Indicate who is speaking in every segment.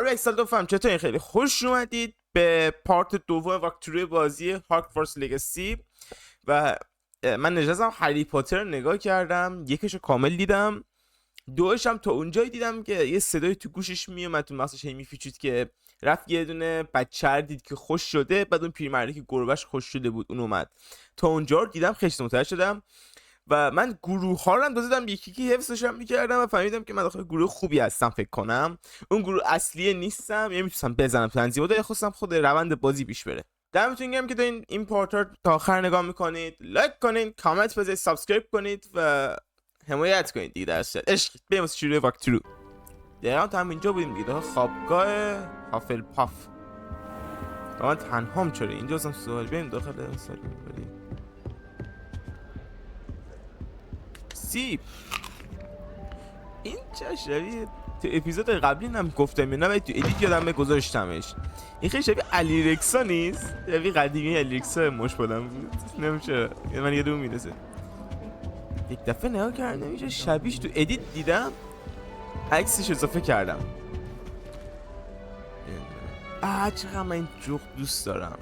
Speaker 1: دوستان چطورین؟ خیلی خوش اومدید به پارت دوم واکتوری بازی هاگوارتز لگاسی. و من نشستم هری پاتر رو نگاه کردم، یکیشو کامل دیدم، دوش هم تا اونجایی دیدم که یه صدای تو گوشش میومد، تو مغزش هی میپیچید که رفت یه دونه بچه دید که خوش شده، بعد اون پیرمردی که گربهش خوش شده بود اون اومد. تا اونجا رو دیدم، خیلی متوجه شدم و من گروه ها رو هم دادم یکی یکی حفظش هم میکردم و فهمیدم که من داخل گروه خوبی هستم. فکر کنم اون گروه اصلیه نیستم، یعنی میتونم بزنم تنظیمات، خواستم خود روند بازی پیش بره. دمتون گرم که دارین این پارت تا آخر نگاه میکنید. لایک کنین، کامنت بذارید، سابسکرایب کنید و حمایت کنید دیگه. در اصل عشق بریم واسه شروع واکتورو. دقیقاً تا همینجا بودیم دیگه، داخل خوابگاه هافل پاف. من تنهام چرا اینجا هستم؟ سوال بریم داخل سال بریم. سیب این چه شبیه تو اپیزود قبلی هم گفتم نه، ولی تو ادیت یادم گذاشتمش. این خیلی شبیه علی رکسا نیست؟ شبیه قدیمی علی رکسا مش بودم بود، نمیشه من یه دو میرسه. یک دفعه نگاه کردم نمیشه شبیهش تو ادیت دیدم، عکسش اضافه کردم. چقدر من این جغد دوست دارم،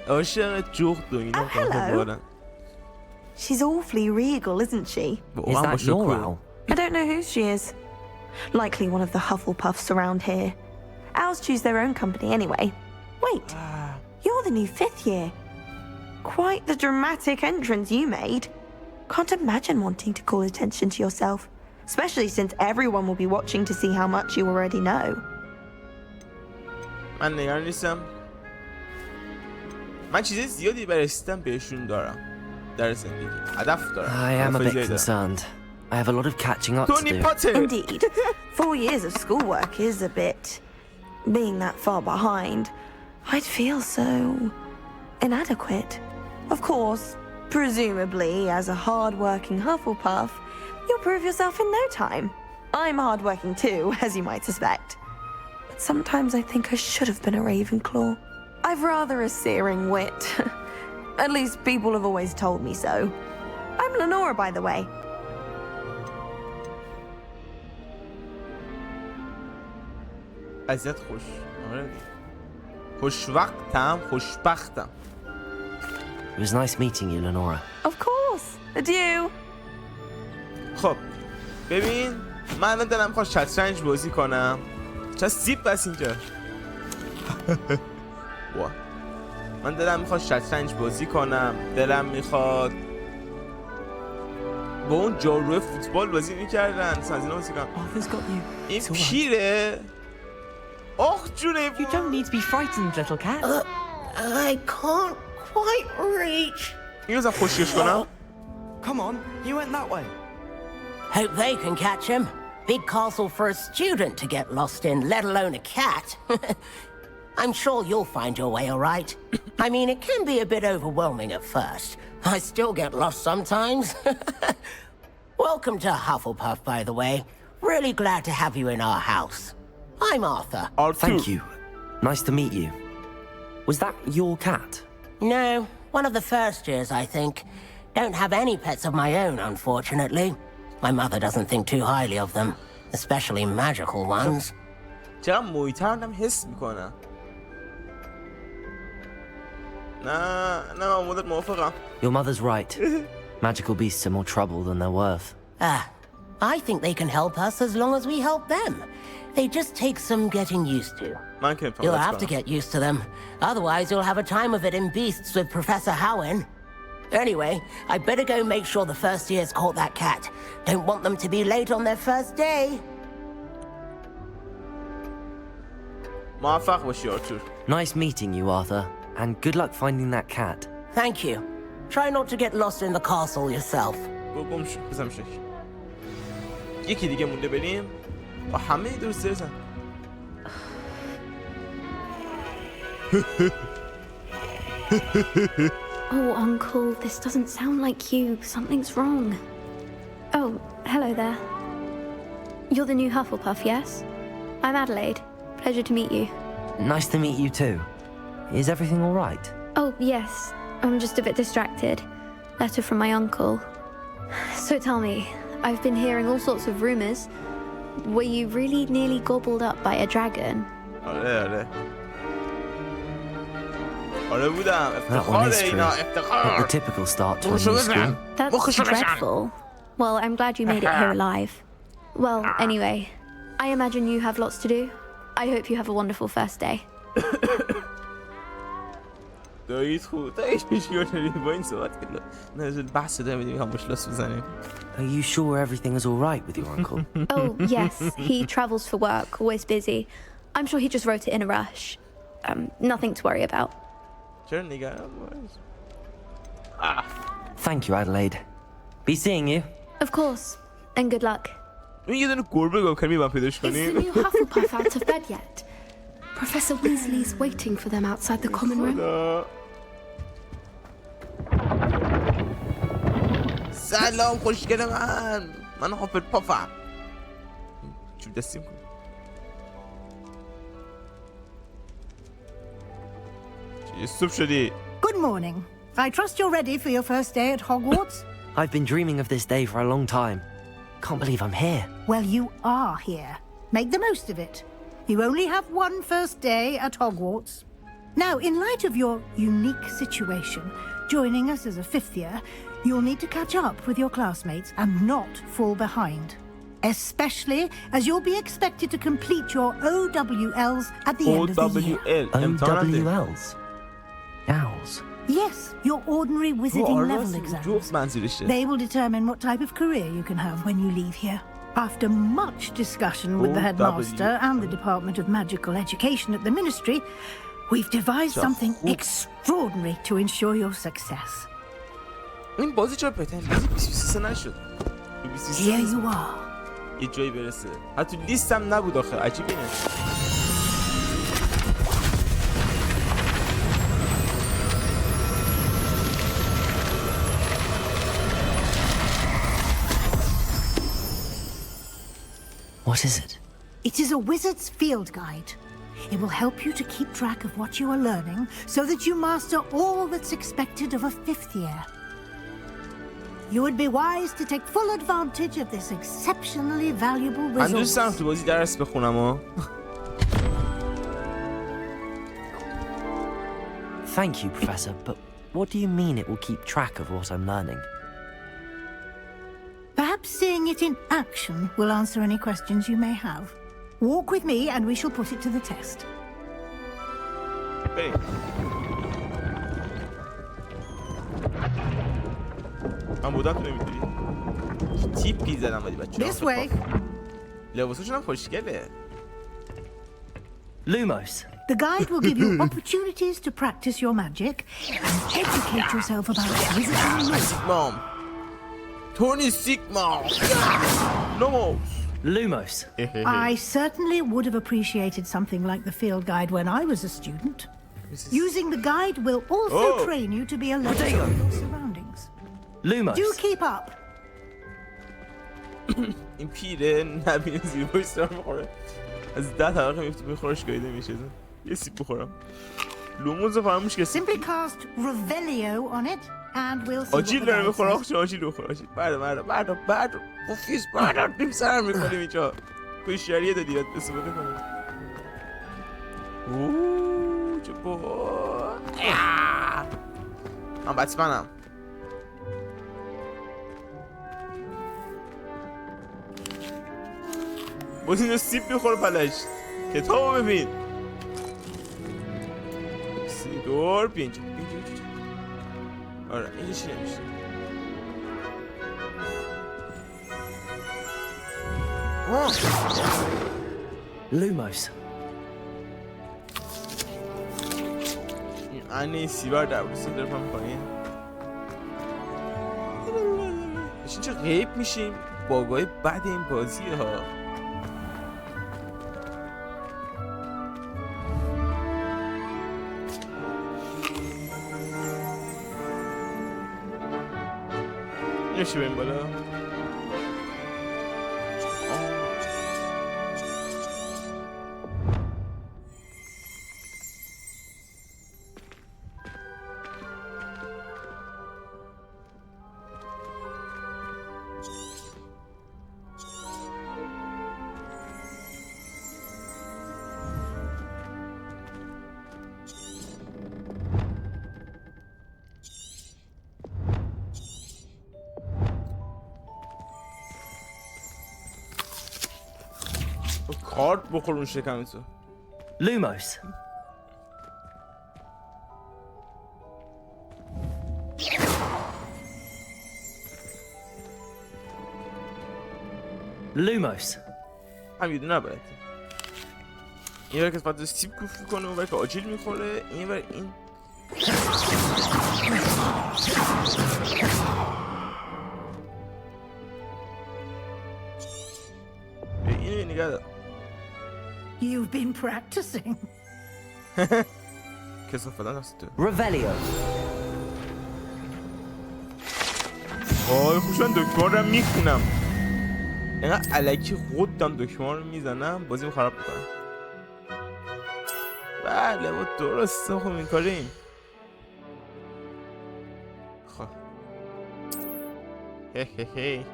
Speaker 1: عاشق جغد و اینا.
Speaker 2: Hello. She's awfully regal, isn't she?
Speaker 3: Is that your owl?
Speaker 2: I don't know who she is. Likely one of the Hufflepuffs around here. Owls choose their own company anyway. Wait, you're the new 5th year. Quite the dramatic entrance you made. Can't imagine wanting to call attention to yourself, especially since everyone will be watching to see how much you already know.
Speaker 1: من نگران نیستم. من چیز زیادی برای رسیدن بهشون دارم در زندگی. هدف دارم.
Speaker 3: I am a bit concerned. I have a lot of catching up to
Speaker 1: تونی
Speaker 3: do.
Speaker 1: پاتر.
Speaker 2: Indeed. 4 years of schoolwork is a bit... Being that far behind, I'd feel so... inadequate. Of course, presumably, as a hard-working Hufflepuff, you'll prove yourself in no time. I'm hard-working too, as you might suspect. But sometimes I think I should have been a Ravenclaw. I've rather a searing wit. At least people have always told me so. I'm Lenora, by the way.
Speaker 1: ازت خوش. خوشوقتم، خوشبختم.
Speaker 3: It was nice meeting you, Lenora.
Speaker 2: Of course. Adieu.
Speaker 1: خب ببین من الان دلم میخواد شطرنج بازی کنم. چه سیب بس اینجا. واه. من دلم میخواد شطرنج بازی کنم، دلم میخواد با اون جاروی فوتبال بازی میکردن سازینا بازی کنم. این پیره. آخ جونه.
Speaker 4: You don't need to be frightened, little cat.
Speaker 5: I can't quite reach.
Speaker 1: اینو زن خوشیش کنم.
Speaker 4: Come on, you went that way.
Speaker 5: Hope they can catch him. Big castle for a student to get lost in, let alone a cat. I'm sure you'll find your way all right. I mean, it can be a bit overwhelming at first. I still get lost sometimes. Welcome to Hufflepuff, by the way. Really glad to have you in our house. I'm Arthur.
Speaker 3: Thank you. Nice to meet you. Was that your cat?
Speaker 5: No, one of the first years, I think. Don't have any pets of my own, unfortunately. My mother doesn't think too highly of them, especially magical ones.
Speaker 1: چرا محیطرم حس میکنم. نه من مدت موافقم.
Speaker 3: Your mother's right. Magical beasts are more trouble than they're worth.
Speaker 5: I think they can help us as long as we help them. They just take some getting used to.
Speaker 1: من که
Speaker 5: You'll have to get used to them. Otherwise, you'll have a time of it in Beasts with Professor Howin. Anyway, I better go make sure the first years caught that cat. Don't want them to be late on their first day.
Speaker 1: موفق باشی آرتور.
Speaker 3: Nice meeting you, Arthur. And good luck finding that cat.
Speaker 5: Thank you. Try not to get lost in the castle yourself.
Speaker 1: گم شو بزنم شک. یکی دیگه مونده بریم با همه درست درستن.
Speaker 6: Oh, Uncle, this doesn't sound like you. Something's wrong. Oh, hello there. You're the new Hufflepuff, yes? I'm Adelaide. Pleasure to meet you.
Speaker 3: Nice to meet you too. Is everything all right?
Speaker 6: Oh, yes. I'm just a bit distracted. Letter from my uncle. So tell me, I've been hearing all sorts of rumors. were you really nearly gobbled up by a dragon?
Speaker 1: آره بودم.
Speaker 3: That
Speaker 1: افتخار
Speaker 3: one is true.
Speaker 1: اینا
Speaker 3: Not the
Speaker 1: افتخار.
Speaker 3: typical start to a new school.
Speaker 6: That's dreadful. Well, I'm glad you made it here alive. Well, anyway, I imagine you have lots to do. I hope you have a wonderful first day.
Speaker 1: دایید خوب. دایید میشی با این صحبت کنه. نزل بحث داریم میدیم هم مشلس بزنیم.
Speaker 3: Are you sure everything is all right with your uncle?
Speaker 6: Oh, yes, he travels for work, always busy. I'm sure he just wrote it in a rush. Nothing to worry about.
Speaker 1: چرا نگران باش؟
Speaker 3: Thank you, Adelaide. Be seeing you.
Speaker 6: Of course, and good luck.
Speaker 1: این یه دونه گربه گم کنیم من پیداش
Speaker 7: Is the
Speaker 1: کنیم.
Speaker 7: new Hufflepuff out of bed yet? Professor Weasley's waiting for them outside the common room.
Speaker 1: سلام خوشگل من هافل پافم. چوب دستیم کن. چی صبح شدی؟
Speaker 8: Good morning. I trust you're ready for your first day at Hogwarts?
Speaker 3: I've been dreaming of this day for a long time. Can't believe I'm here.
Speaker 8: Well, you are here. Make the most of it. You only have one first day at Hogwarts. Now, in light of your unique situation, joining us as a fifth year, you'll need to catch up with your classmates and not fall behind. Especially as you'll be expected to complete your OWLs at the end of the year.
Speaker 3: OWLs. Owls.
Speaker 8: Yes, your ordinary wizarding level exams.
Speaker 1: جفت منظورشه.
Speaker 8: They will determine what type of career you can have when you leave here. After much discussion with the headmaster and the Department of Magical Education at the Ministry, we've devised something extraordinary to ensure your success.
Speaker 1: این بازی چرا پتن بازی 2023 نشد؟
Speaker 8: Here you are.
Speaker 1: یه جایی برسه. حتی لیستم نبود آخه. عجیب اینه.
Speaker 3: What is it?
Speaker 8: It is a wizard's field guide. It will help you to keep track of what you are learning so that you master all that's expected of a fifth year. You would be wise to take full advantage of this exceptionally valuable
Speaker 1: من دوست دارم
Speaker 8: resource.
Speaker 1: تو بازی درس بخونم
Speaker 3: Thank you, Professor, but what do you mean it will keep track of what I'm learning?
Speaker 8: Perhaps seeing it in action will answer any questions you may have. Walk with me and we shall put it to the test.
Speaker 1: بریم. من بودم تو نمیدونی. تیپی زدم ولی بچه
Speaker 8: This way.
Speaker 1: لباساشون هم خوشگله.
Speaker 3: Lumos.
Speaker 8: The guide will give you opportunities to practice your magic and educate yourself about wizarding rules.
Speaker 1: سیگمام. تونی سیگما. نوموس.
Speaker 3: Lumos.
Speaker 8: I certainly would have appreciated something like the field guide when I was a student. Using the guide will also train you to be alert to your surroundings.
Speaker 3: Lumos.
Speaker 8: Do keep up.
Speaker 1: این پیره نبینه زیر باش سر میخوره. از 10 طبقه میخورش گایده میشه. یه سیب بخورم. لوموز رو فراموش کسی.
Speaker 8: Simply cast Revelio on it and we'll see what
Speaker 1: آجیل
Speaker 8: the
Speaker 1: داره
Speaker 8: guide
Speaker 1: میخوره.
Speaker 8: says.
Speaker 1: آخه آجیل بخور. آجیل. بردار. بفیز بردار. نیم سرم میکنیم اینجا. کوی شریعه دادی یاد استفاده کنیم. اوه چه با. من بطمنم. باز اینو سیب میخوره پلش. کتابو ببین. دور بیا اینجا. آره اینجا چی نمیشه.
Speaker 3: Lumos.
Speaker 1: این سیبر در بسید درفم پایین. اینجا غیب میشیم. باگای بد این بازیه ها. نشی بریم بالا. کارت بخور اون شکم تو.
Speaker 3: Lumos. Lumos.
Speaker 1: هم یه دونه باید. این ور که فقط سیب کوف میکنه، اون ور که آجیل میخوره، این ور این. اینو نگاه دار.
Speaker 8: You've been practicing.
Speaker 1: کسافتن دست تو.
Speaker 3: Revelio.
Speaker 1: آی خوشم دکمه رو میخونم. اینقدر علکی خودم دکمه رو میزنم بازی خراب میکنم. بله با درسته خب این کاریم. خب هی هی هی.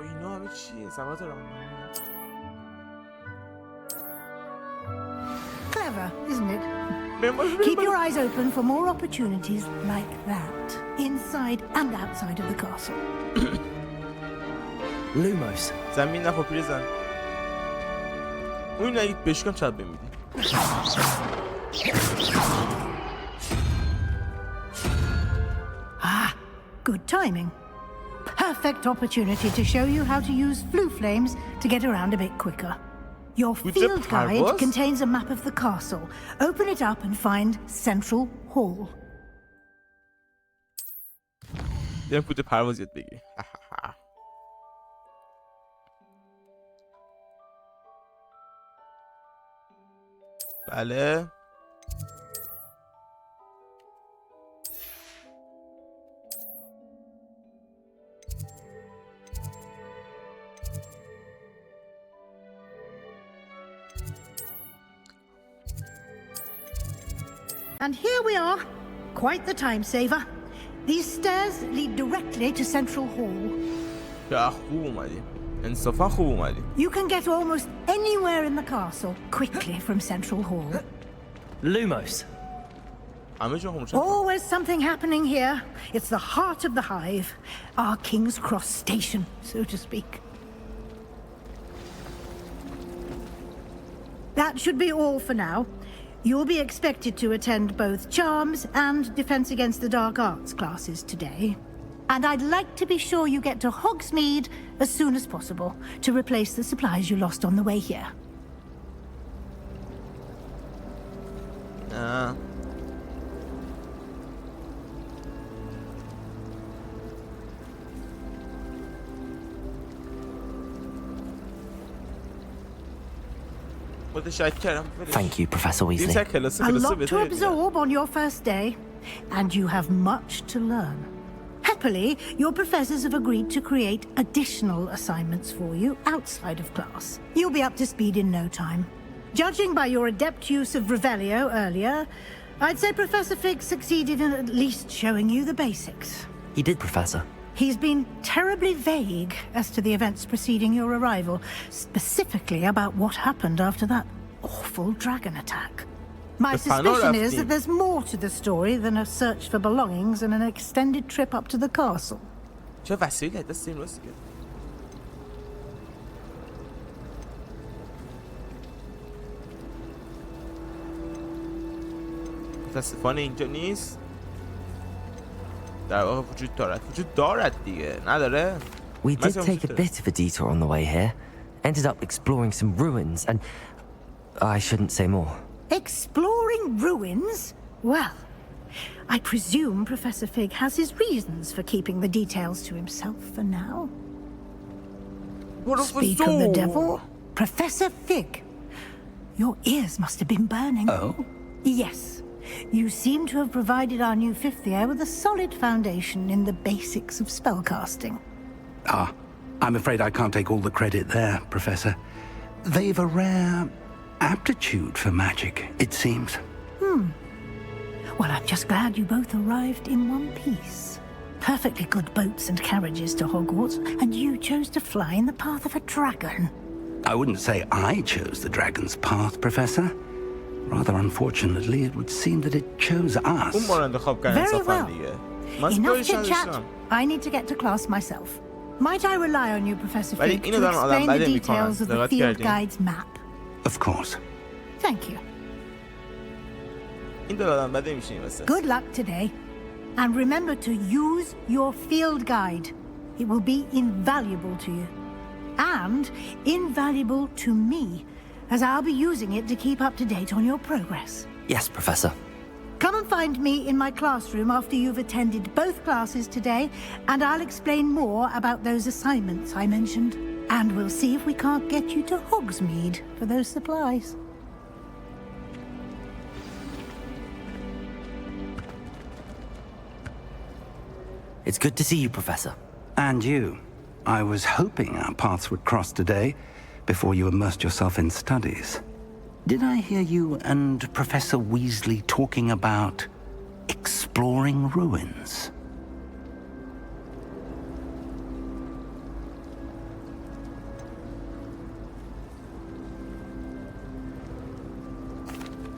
Speaker 1: اینا همه چیه؟ سواد رو
Speaker 8: Clever, isn't it? Keep your eyes open for more opportunities like that, inside and outside of the castle.
Speaker 3: Lumos.
Speaker 1: زمین نخور پیرزن. اون نگید بشکم شاید بمیدیم.
Speaker 8: Ah, good timing. Perfect opportunity to show you how to use flue flames to get around a bit quicker. Your field guide contains a map of the castle. Open it up and find Central Hall.
Speaker 1: بیایم پود پرواز یاد بگیریم. بله.
Speaker 8: And here we are. Quite the time saver. These stairs lead directly to Central Hall.
Speaker 1: یا خوب اومدیم. انصافا خوب اومدیم.
Speaker 8: You can get almost anywhere in the castle quickly from Central Hall.
Speaker 3: Lumos.
Speaker 1: همه جا همون
Speaker 8: Always something happening here. It's the heart of the hive. Our King's Cross station, so to speak. That should be all for now. You'll be expected to attend both Charms and Defense Against the Dark Arts classes today. And I'd like to be sure you get to Hogsmeade as soon as possible to replace the supplies you lost on the way here.
Speaker 3: Thank you, Professor Weasley.
Speaker 8: A lot to absorb on your first day, and you have much to learn. Happily, your professors have agreed to create additional assignments for you outside of class. You'll be up to speed in no time. Judging by your adept use of Revelio earlier, I'd say Professor Fig succeeded in at least showing you the basics.
Speaker 3: He did, Professor.
Speaker 8: He's been terribly vague as to the events preceding your arrival, specifically about what happened after that awful dragon attack. My suspicion is that there's more to the story than a search for belongings and an extended trip up to the castle.
Speaker 1: چه وسیله دست این راستی متاسفانه اینجا نیست. در واقع وجود دارد دیگه نداره.
Speaker 3: We did take a bit of a detour on the way here. Ended up exploring some ruins and I shouldn't say more.
Speaker 8: Exploring ruins? Well, I presume Professor Fig has his reasons for keeping the details to himself for now. Speak of the devil, Professor Fig. Your ears must have been burning.
Speaker 9: Oh?
Speaker 8: Yes. You seem to have provided our new fifth year with a solid foundation in the basics of spellcasting.
Speaker 9: Ah, I'm afraid I can't take all the credit there, Professor. They've a rare aptitude for magic, it seems.
Speaker 8: Well, I'm just glad you both arrived in one piece. Perfectly good boats and carriages to Hogwarts, and you chose to fly in the path of a dragon.
Speaker 9: I wouldn't say I chose the dragon's path, Professor. Rather unfortunately, it would seem that it chose us.
Speaker 8: Very well. Enough chit-chat. I need to get to class myself. Might I rely on you, Professor Fig, to explain the details of the field guide's map?
Speaker 9: Of course.
Speaker 8: Thank you. Good luck today. And remember to use your field guide. It will be invaluable to you. And invaluable to me, as I'll be using it to keep up to date on your progress.
Speaker 3: Yes, Professor.
Speaker 8: Come and find me in my classroom after you've attended both classes today, and I'll explain more about those assignments I mentioned. And we'll see if we can't get you to Hogsmeade for those supplies.
Speaker 3: It's good to see you, Professor.
Speaker 9: And you. I was hoping our paths would cross today, before you immersed yourself in studies. Did I hear you and Professor Weasley talking about exploring ruins?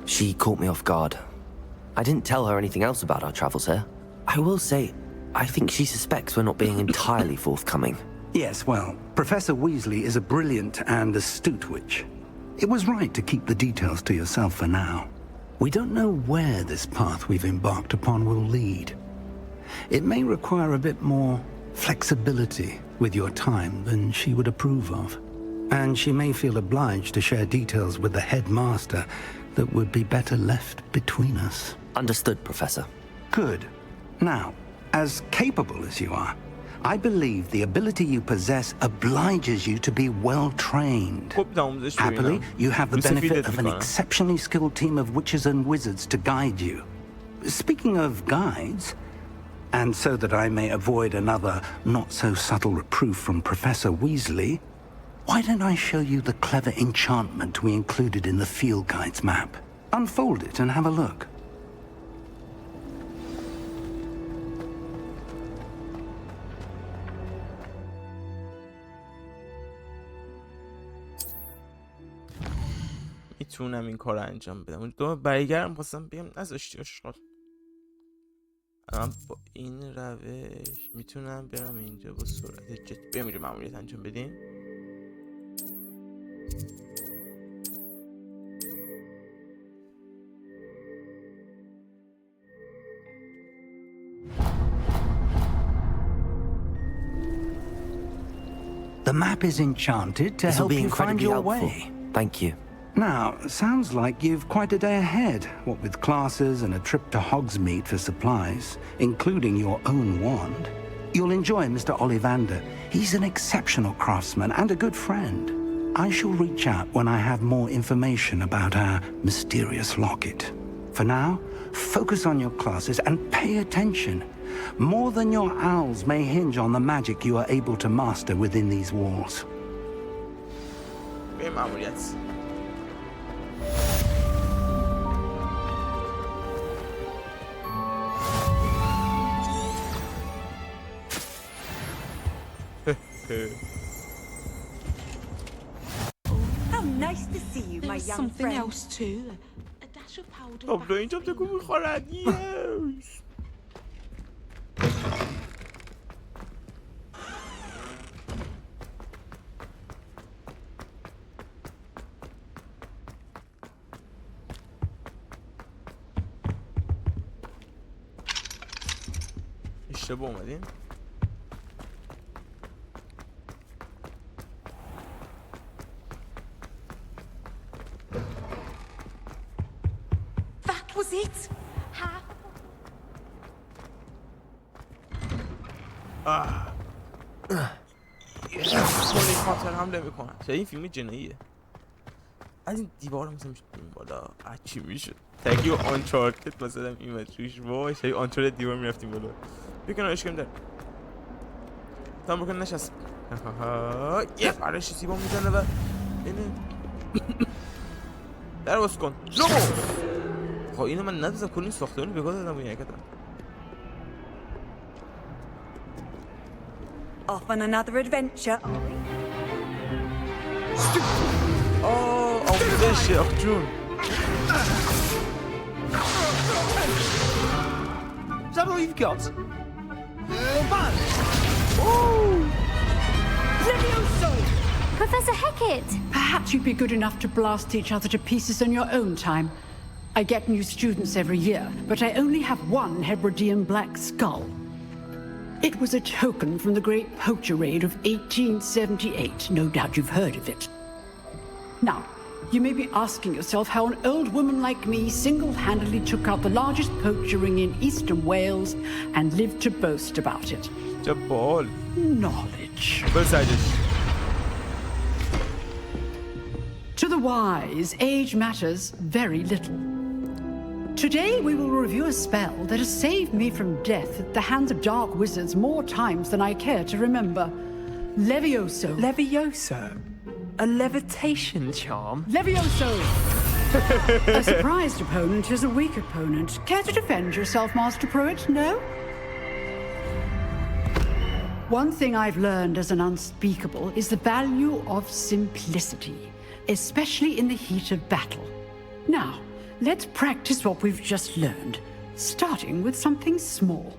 Speaker 3: She caught me off guard. I didn't tell her anything else about our travels here. I will say, I think she suspects we're not being entirely forthcoming.
Speaker 9: Yes, well, Professor Weasley is a brilliant and astute witch. It was right to keep the details to yourself for now. We don't know where this path we've embarked upon will lead. It may require a bit more flexibility with your time than she would approve of. And she may feel obliged to share details with the headmaster that would be better left between us.
Speaker 3: Understood, Professor.
Speaker 9: Good. Now, as capable as you are, I believe the ability you possess obliges you to be well trained. Happily, you have the benefit of an exceptionally skilled team of witches and wizards to guide you. Speaking of guides, and so that I may avoid another not-so-subtle reproof from Professor Weasley, why don't I show you the clever enchantment we included in the field guide's map? Unfold it and have a look.
Speaker 1: میتونم این کار رو انجام بدم. اون دو برگردم خواستم بگم نذاشتی آشغال. الان با این روش میتونم برم اینجا با سرعت جت بمیره ماموریت انجام بدیم.
Speaker 9: The map is enchanted to help you find your way.
Speaker 3: Thank you.
Speaker 9: Now, sounds like you've quite a day ahead, what with classes and a trip to Hogsmeade for supplies, including your own wand. You'll enjoy Mr. Ollivander. He's an exceptional craftsman and a good friend. I shall reach out when I have more information about our mysterious locket. For now, focus on your classes and pay attention. More than your owls may hinge on the magic you are able to master within these walls.
Speaker 10: How nice to see you, my young
Speaker 7: something
Speaker 10: friend.
Speaker 7: else too. A dash of powder.
Speaker 1: طب اینجا بگو میخورد. Yes. اشتباه اومدین؟
Speaker 10: That was it. How?
Speaker 1: تونی پاتر حمله میکنه. چه این فیلم جناییه. از این دیوار مثلا میشه این بالا چی میشه؟ تگی و آنچارتد مثلا میمد روش وای شاید آنچارتد دیوار میرفتیم بالا. بکنم اشکم در تام بکن نشست. یه فرش سیبا میزنه و اینه در باز کن. خب اینو من ندازم کل این ساختمون بگاه دادم و این حرکتم.
Speaker 10: Off on another adventure.
Speaker 1: آموزش آخ جون.
Speaker 4: Is that all you've got?
Speaker 6: Professor Hecat!
Speaker 11: Perhaps you'd be good enough to blast each other to pieces on your own time. I get new students every year, but I only have one Hebridean black skull. It was a token from the Great Poacher Raid of 1878. No doubt you've heard of it. Now, you may be asking yourself how an old woman like me single-handedly took out the largest poacher ring in eastern Wales and lived to boast about it. Knowledge. To the wise, age matters very little. Today we will review a spell that has saved me from death at the hands of dark wizards more times than I care to remember. Levioso.
Speaker 4: Levioso? A levitation charm?
Speaker 11: Levioso! A surprised opponent is a weak opponent. Care to defend yourself, Master Pruitt? No? One thing I've learned as an unspeakable is the value of simplicity, especially in the heat of battle. Now, let's practice what we've just learned, starting with something small.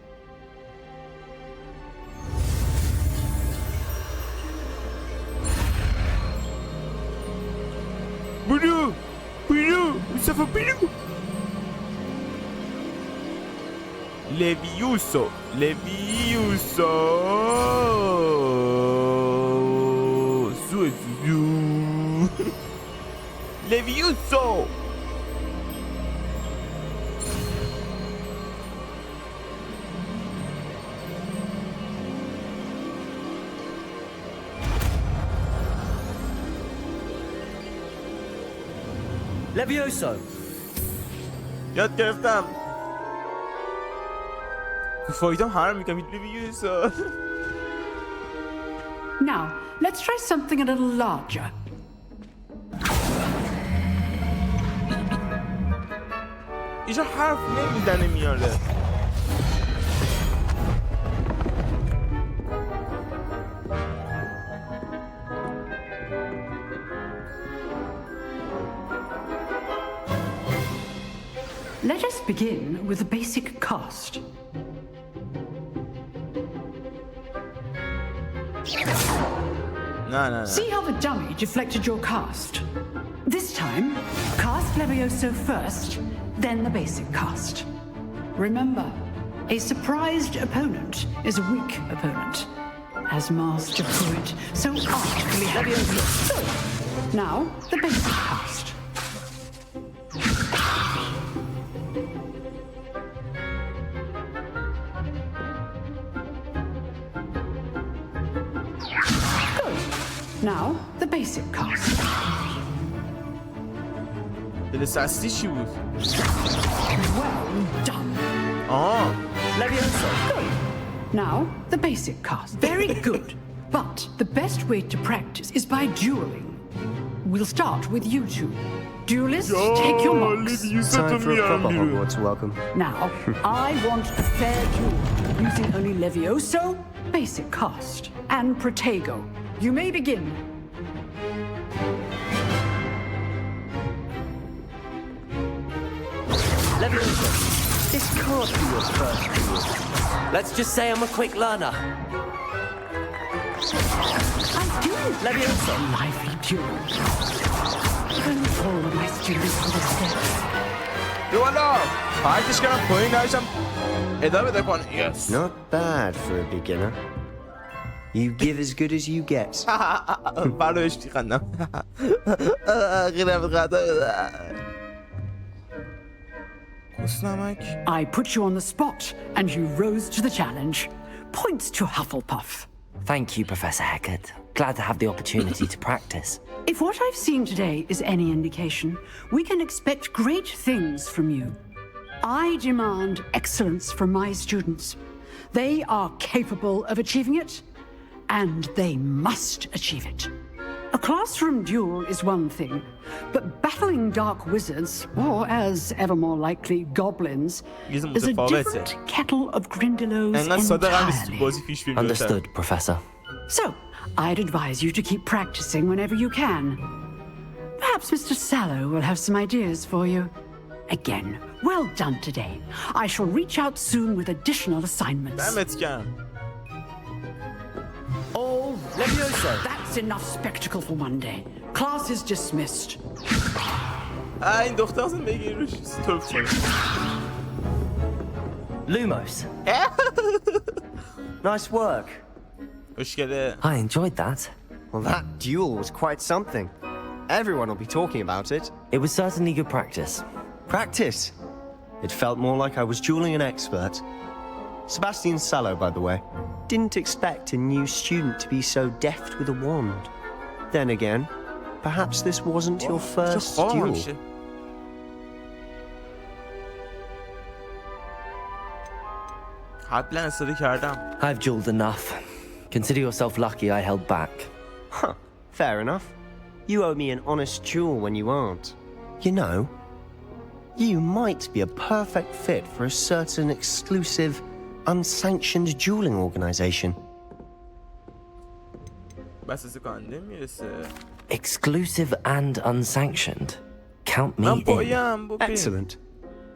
Speaker 1: Blue! Blue! Mustafa Blue! Levioso! Levioso! Levioso!
Speaker 3: Levioso!
Speaker 1: یاد گرفتم فایدم هر میگم Levioso.
Speaker 11: Now, let's try something a little larger.
Speaker 1: اینجا حرف نمیزنه میاره.
Speaker 11: Let us begin with the basic cast.
Speaker 1: No.
Speaker 11: See how the dummy deflected your cast? This time, cast Levioso first, then the basic cast. Remember, a surprised opponent is a weak opponent. As Master Pruitt so artfully Levioso. So, now, the basic cast. Now, the basic cast.
Speaker 1: دلسستی چی بود؟
Speaker 11: Well done.
Speaker 1: Levioso.
Speaker 11: Good. Now, the basic cast. Very good. But the best way to practice is by dueling. We'll start with you two. Duelists, take your marks.
Speaker 3: Time for a proper Hogwarts welcome.
Speaker 11: Now, I want a fair duel using only Levioso, basic cast, and Protego. You may begin.
Speaker 3: Levioso, this can't be your first duel. Let's just say I'm a quick learner.
Speaker 11: I do.
Speaker 3: Levioso.
Speaker 11: Lively duel. Even all of my students understand.
Speaker 1: You want to? پرتش کردم پایین نشم ادامه بده کن. Yes.
Speaker 12: Not bad for a beginner. You give as good as you get.
Speaker 1: برایش میخندم. خیلی
Speaker 11: I put you on the spot, and you rose to the challenge. Points to Hufflepuff.
Speaker 3: Thank you, Professor Hecat. Glad to have the opportunity to practice.
Speaker 11: If what I've seen today is any indication, we can expect great things from you. I demand excellence from my students. They are capable of achieving it, and they must achieve it. A classroom duel is one thing, but battling dark wizards, or as ever more likely, goblins, is a different kettle of Grindylows entirely.
Speaker 3: Understood, Professor.
Speaker 11: So, I'd advise you to keep practicing whenever you can. Perhaps Mr. Sallow will have some ideas for you. again. Well done today. I shall reach out soon with additional assignments.
Speaker 1: دمت گرم.
Speaker 12: Oh, Levioso.
Speaker 11: That's enough spectacle for one day. Class is dismissed.
Speaker 1: این دختر اصلا بگیر روش طرف کنه.
Speaker 12: Lumos. Nice work.
Speaker 1: مشکله.
Speaker 3: I enjoyed that.
Speaker 12: Well, that duel was quite something. Everyone will be talking about it.
Speaker 3: It was certainly good practice.
Speaker 12: Practice? It felt more like I was dueling an expert. Sebastian Sallow, by the way. Didn't expect a new student to be so deft with a wand. Then again, perhaps this wasn't your first duel.
Speaker 1: قبلا استفاده کردم.
Speaker 3: I've dueled enough. Consider yourself lucky I held back.
Speaker 12: Huh, fair enough. You owe me an honest duel when you aren't. You know, you might be a perfect fit for a certain exclusive, unsanctioned dueling organization.
Speaker 3: Exclusive and unsanctioned. Count me in.
Speaker 12: Excellent.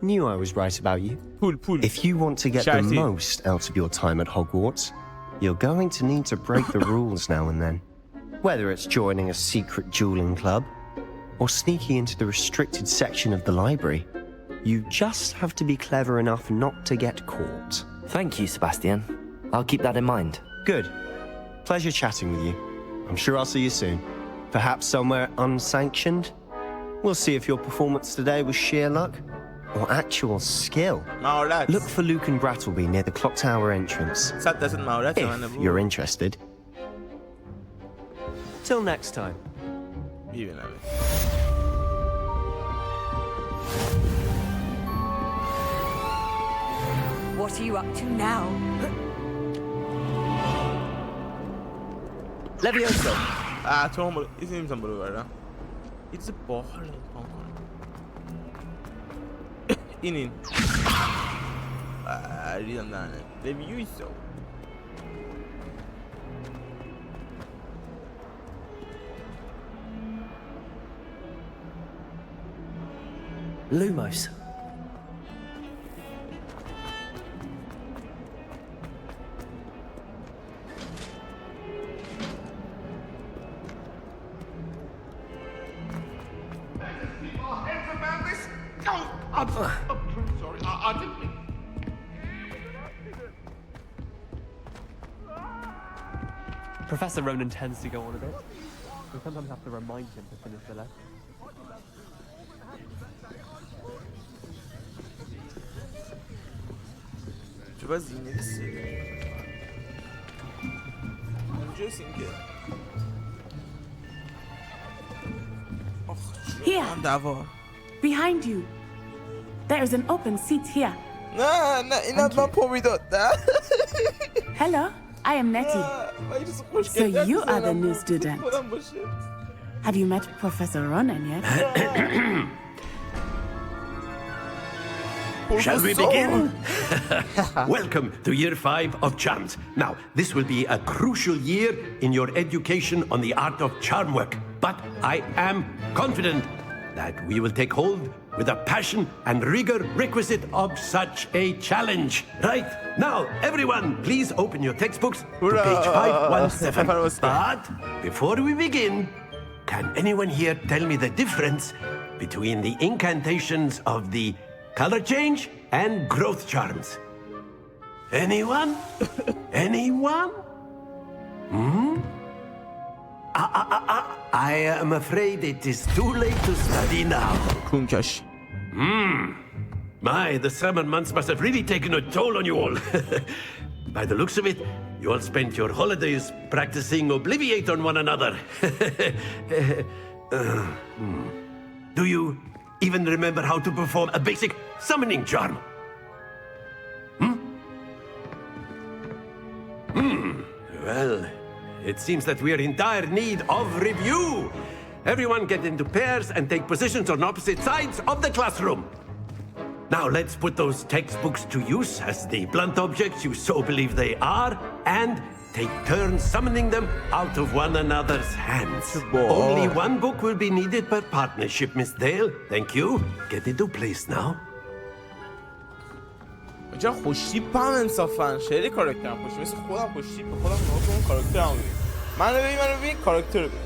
Speaker 12: Knew I was right about you. If you want to get the most out of your time at Hogwarts, you're going to need to break the rules now and then. Whether it's joining a secret dueling club or sneaking into the restricted section of the library, you just have to be clever enough not to get caught.
Speaker 3: Thank you, Sebastian. I'll keep that in mind.
Speaker 12: Good. Pleasure chatting with you. I'm sure I'll see you soon. Perhaps somewhere unsanctioned? We'll see if your performance today was sheer luck or actual skill. Look for Luke and Brattleby near the clock tower entrance. If you're interested. Till next time.
Speaker 10: What are you up to now?
Speaker 12: Levioso.
Speaker 1: تو هم ایزی نمیزم برو برم ایزی باحال این ریدم دهنه لویوسو
Speaker 3: Lumos.
Speaker 13: I'm sorry. I didn't mean...
Speaker 4: Professor Ronan tends to go on a bit. We sometimes have to remind him to finish the lesson.
Speaker 1: چرا زینه نیستی؟ اونجاست اینکه
Speaker 14: Here. Behind you. There is an open seat here.
Speaker 1: نه اینا من پا میداد
Speaker 14: Hello, I am Nettie. So you are the new student. Have you met Professor Ronan yet?
Speaker 15: Shall we begin? Welcome to year 5 of charms. Now, this will be a crucial year in your education on the art of charm work. But I am confident that we will take hold with the passion and rigor requisite of such a challenge. Right, now, everyone, please open your textbooks to page 517. But before we begin, can anyone here tell me the difference between the incantations of the color change and growth charms? Anyone? Anyone? I am afraid it is too late to study now. My, the summer months must have really taken a toll on you all. By the looks of it, you all spent your holidays practicing Obliviate on one another. Do you even remember how to perform a basic summoning charm? Well, it seems that we are in dire need of review. Everyone get into pairs and take positions on opposite sides of the classroom. Now let's put those textbooks to use as the blunt objects you so believe they are and take turns summoning them out of one another's hands. Only one book will be needed per partnership, Miss Dale. Thank you. Get into place now.
Speaker 1: چرا خوشتیپ هم انصافا خیلی کاراکترم خوشتیپ مثل خودم خوشتیپ به خودم نگاه کنم کاراکترم ببین منو ببین کاراکتر رو ببین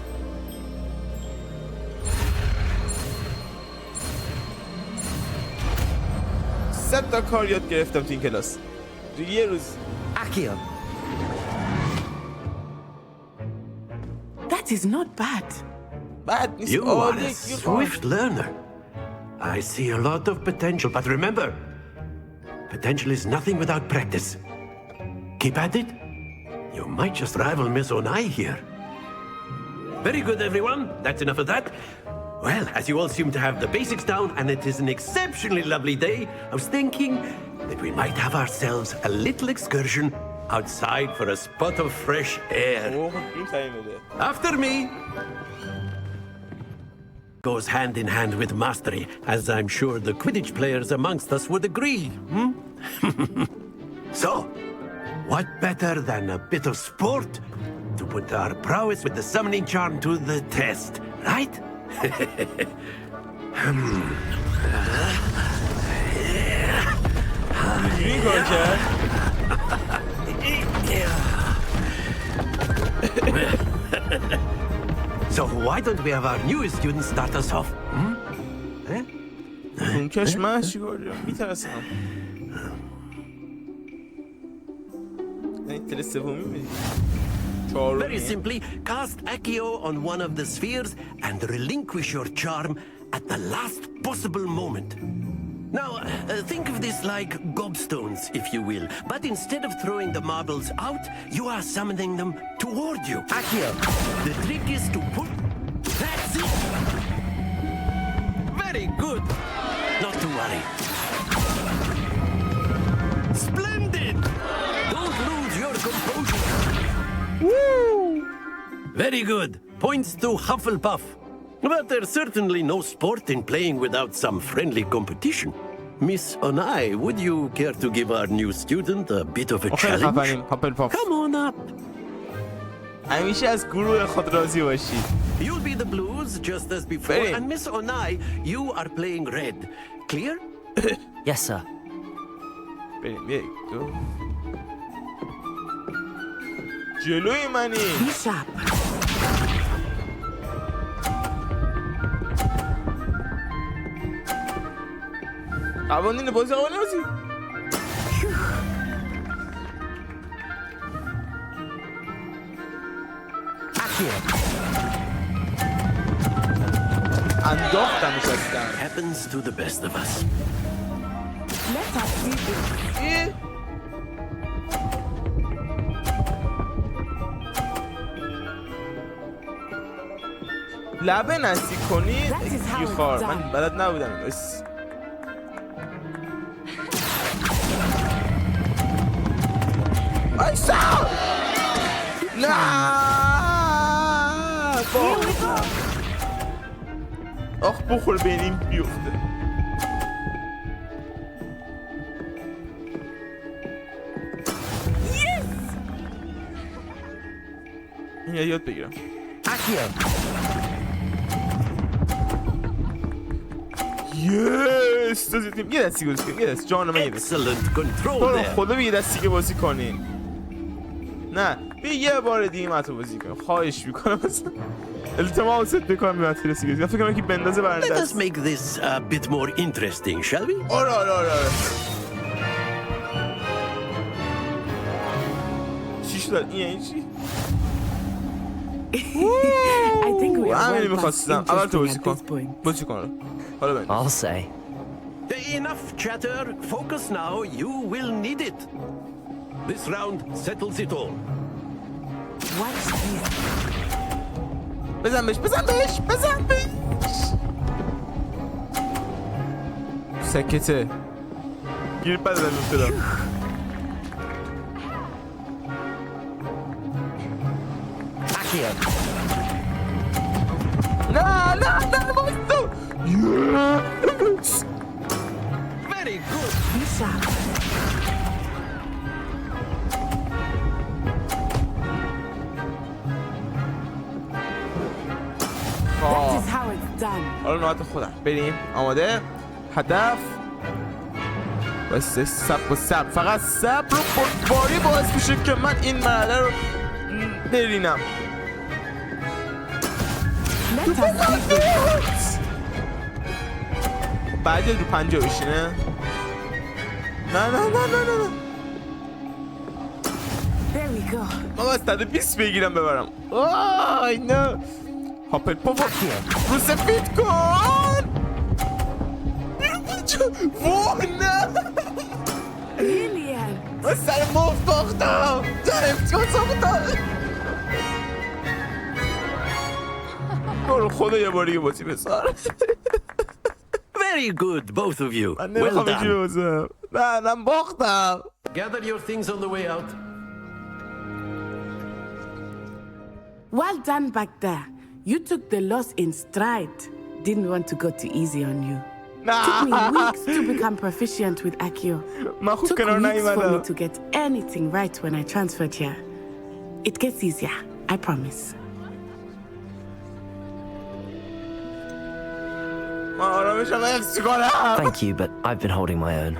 Speaker 1: 100 تا کار یاد گرفتم تو این کلاس تو یه روز
Speaker 3: Akio.
Speaker 14: That is not bad.
Speaker 1: bad نیست
Speaker 15: You are a swift learner. I see a lot of potential, but remember, potential is nothing without practice. Keep at it. You might just rival Miss Onai here. Very good, everyone. That's enough of that. Well, as you all seem to have the basics down, and it is an exceptionally lovely day, I was thinking that we might have ourselves a little excursion outside for a spot of fresh air. After me. Goes hand in hand with mastery, as I'm sure the Quidditch players amongst us would agree. So, what better than a bit of sport to put our prowess with the summoning charm to the test, right? So why don't we have our newest student start us off?
Speaker 1: اونکش من چیکار کنم میترسم این تل سومی میدی
Speaker 15: Very simply, cast Accio on one of the spheres and relinquish your charm at the last possible moment. Now, think of this like gobstones, if you will. But instead of throwing the marbles out, you are summoning them toward you. Accio. The trick is to put... That's it! Very good. Not to worry. Splendid! Don't lose your composure. Woo! Very good. Points to Hufflepuff. But there's certainly no sport in playing without some friendly competition. Miss Onai, would you care to give our new student a bit of a challenge? Come on up.
Speaker 1: همیشه از گروه خود راضی باشید.
Speaker 15: You'll be the blues just as before, and Miss Onai, you are playing red. Clear?
Speaker 3: Yes, sir.
Speaker 1: بریم یک دو جلوی منی قوانین بازی انداختمش از دن
Speaker 15: Happens to the best of us.
Speaker 14: Let us do this.
Speaker 1: لبه نزدیک کنید بیخوار من بلد نبودم بس ایسا نه آخ بخور بینیم بیفته این یاد بگیرم یس دازیدیم یه دستی بازی کنیم یه دست جان من یه دست خدا به یه دستی که بازی کنیم نه به یه بار دیگه مطا بازی کنیم خواهش میکنم مثلا التماست بکنم به مطا رسی کنیم فکر کنم که بندازه برنده
Speaker 15: Let us make this a bit more interesting, shall we?
Speaker 1: آره چی شد این چی؟
Speaker 14: I think we are
Speaker 1: well past interesting at this point.
Speaker 3: I'll say.
Speaker 15: Enough chatter. Focus now. You will need it. This round settles it all.
Speaker 14: Watch this.
Speaker 1: بزن بهش سکته گیر بزن افتادم نه بایستو یس
Speaker 15: Very good.
Speaker 14: That is how it's done.
Speaker 1: حالا نوبت خودم. بریم. آماده؟ هدف. بس صبر. فقط صبر و بردباری باعث میشه که من این مرحله رو برینم. بعد رو 50 بشینه. نه.
Speaker 14: There we go.
Speaker 1: ما باید 120 بگیرم ببرم. آی نه. هاپل پاپا رو سفید کن. وای نه.
Speaker 14: Brilliant.
Speaker 1: من سر مفت باختم. امتحان ساختم. برو خدا یه باری بازی بسار.
Speaker 15: Very good, both of you.
Speaker 1: من
Speaker 15: Well
Speaker 1: نمیخوام اینجوری
Speaker 15: done.
Speaker 1: بازم. نه من باختم.
Speaker 15: Gather your things on the way out.
Speaker 14: Well done back there. You took the loss in stride. Didn't want to go too easy on you. Took me weeks to become proficient with Accio. Took weeks for me to get anything right when I transferred here. It gets easier, I promise.
Speaker 3: Thank you, but I've been holding my own.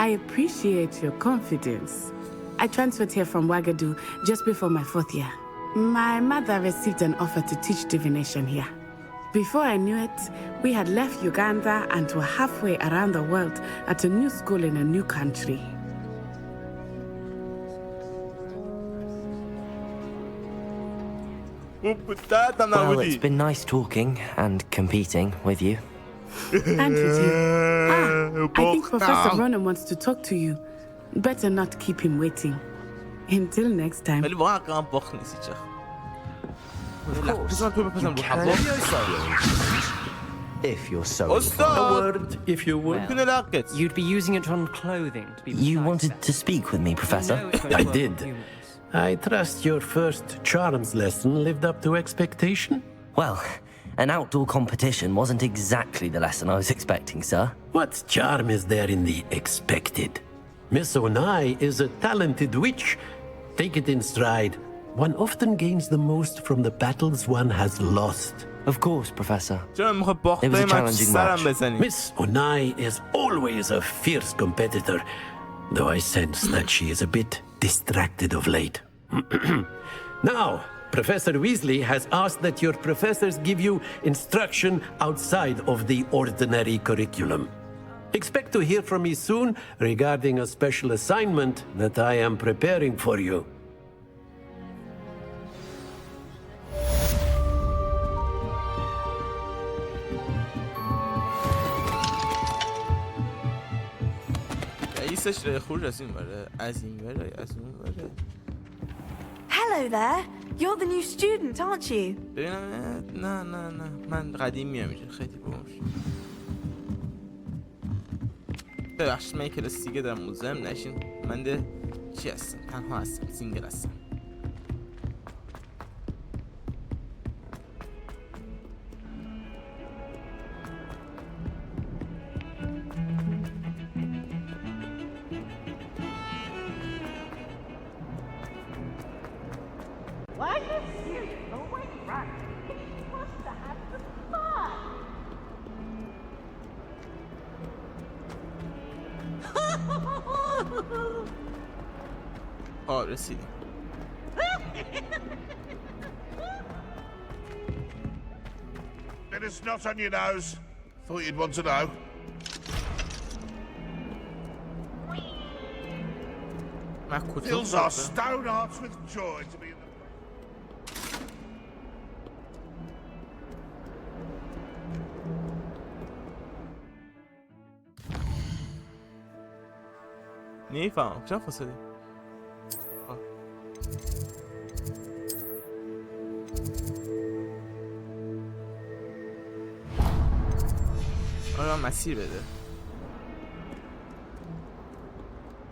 Speaker 14: I appreciate your confidence. I transferred here from Wagadu just before my 4th year. My mother received an offer to teach divination here. Before I knew it, we had left Uganda and were halfway around the world at a new school in a new country.
Speaker 3: Well, it's been nice talking and competing with you.
Speaker 14: And with you. I think Professor Ronan wants to talk to you. Better not keep him waiting. Until next time.
Speaker 12: If you're so
Speaker 15: A word, if you would.
Speaker 4: You'd be using it on clothing, to be
Speaker 3: You
Speaker 4: precise.
Speaker 3: wanted to speak with me, Professor?
Speaker 15: I did. I trust your first charms lesson lived up to expectation?
Speaker 3: Well, an outdoor competition wasn't exactly the lesson I was expecting, sir.
Speaker 15: What charm is there in the expected? Miss Onai is a talented witch. Take it in stride. One often gains the most from the battles one has lost.
Speaker 3: Of course, Professor.
Speaker 1: It
Speaker 3: was a challenging match.
Speaker 15: Miss Onai is always a fierce competitor, though I sense that she is a bit distracted of late. Now, Professor Weasley has asked that your professors give you instruction outside of the ordinary curriculum. Expect to hear from me soon regarding a special assignment that I am preparing for you.
Speaker 2: Hello there. You're the new student, aren't you?
Speaker 1: نه من قدیم میام اینجا خیلی باهوش. ببخشید من کلاس دیگه دارم مزاحم نشین. من ده چی هستم؟ تنها هستم. سینگل هستم.
Speaker 16: Why is you always right? It's supposed to have the fun.
Speaker 1: رسیدیم.
Speaker 13: Bit of snot on your nose. Thought you'd want to know. Fills our stone hearts with joy to be in the...
Speaker 1: نمیفهمم چه فاصله. آره مسیر بده.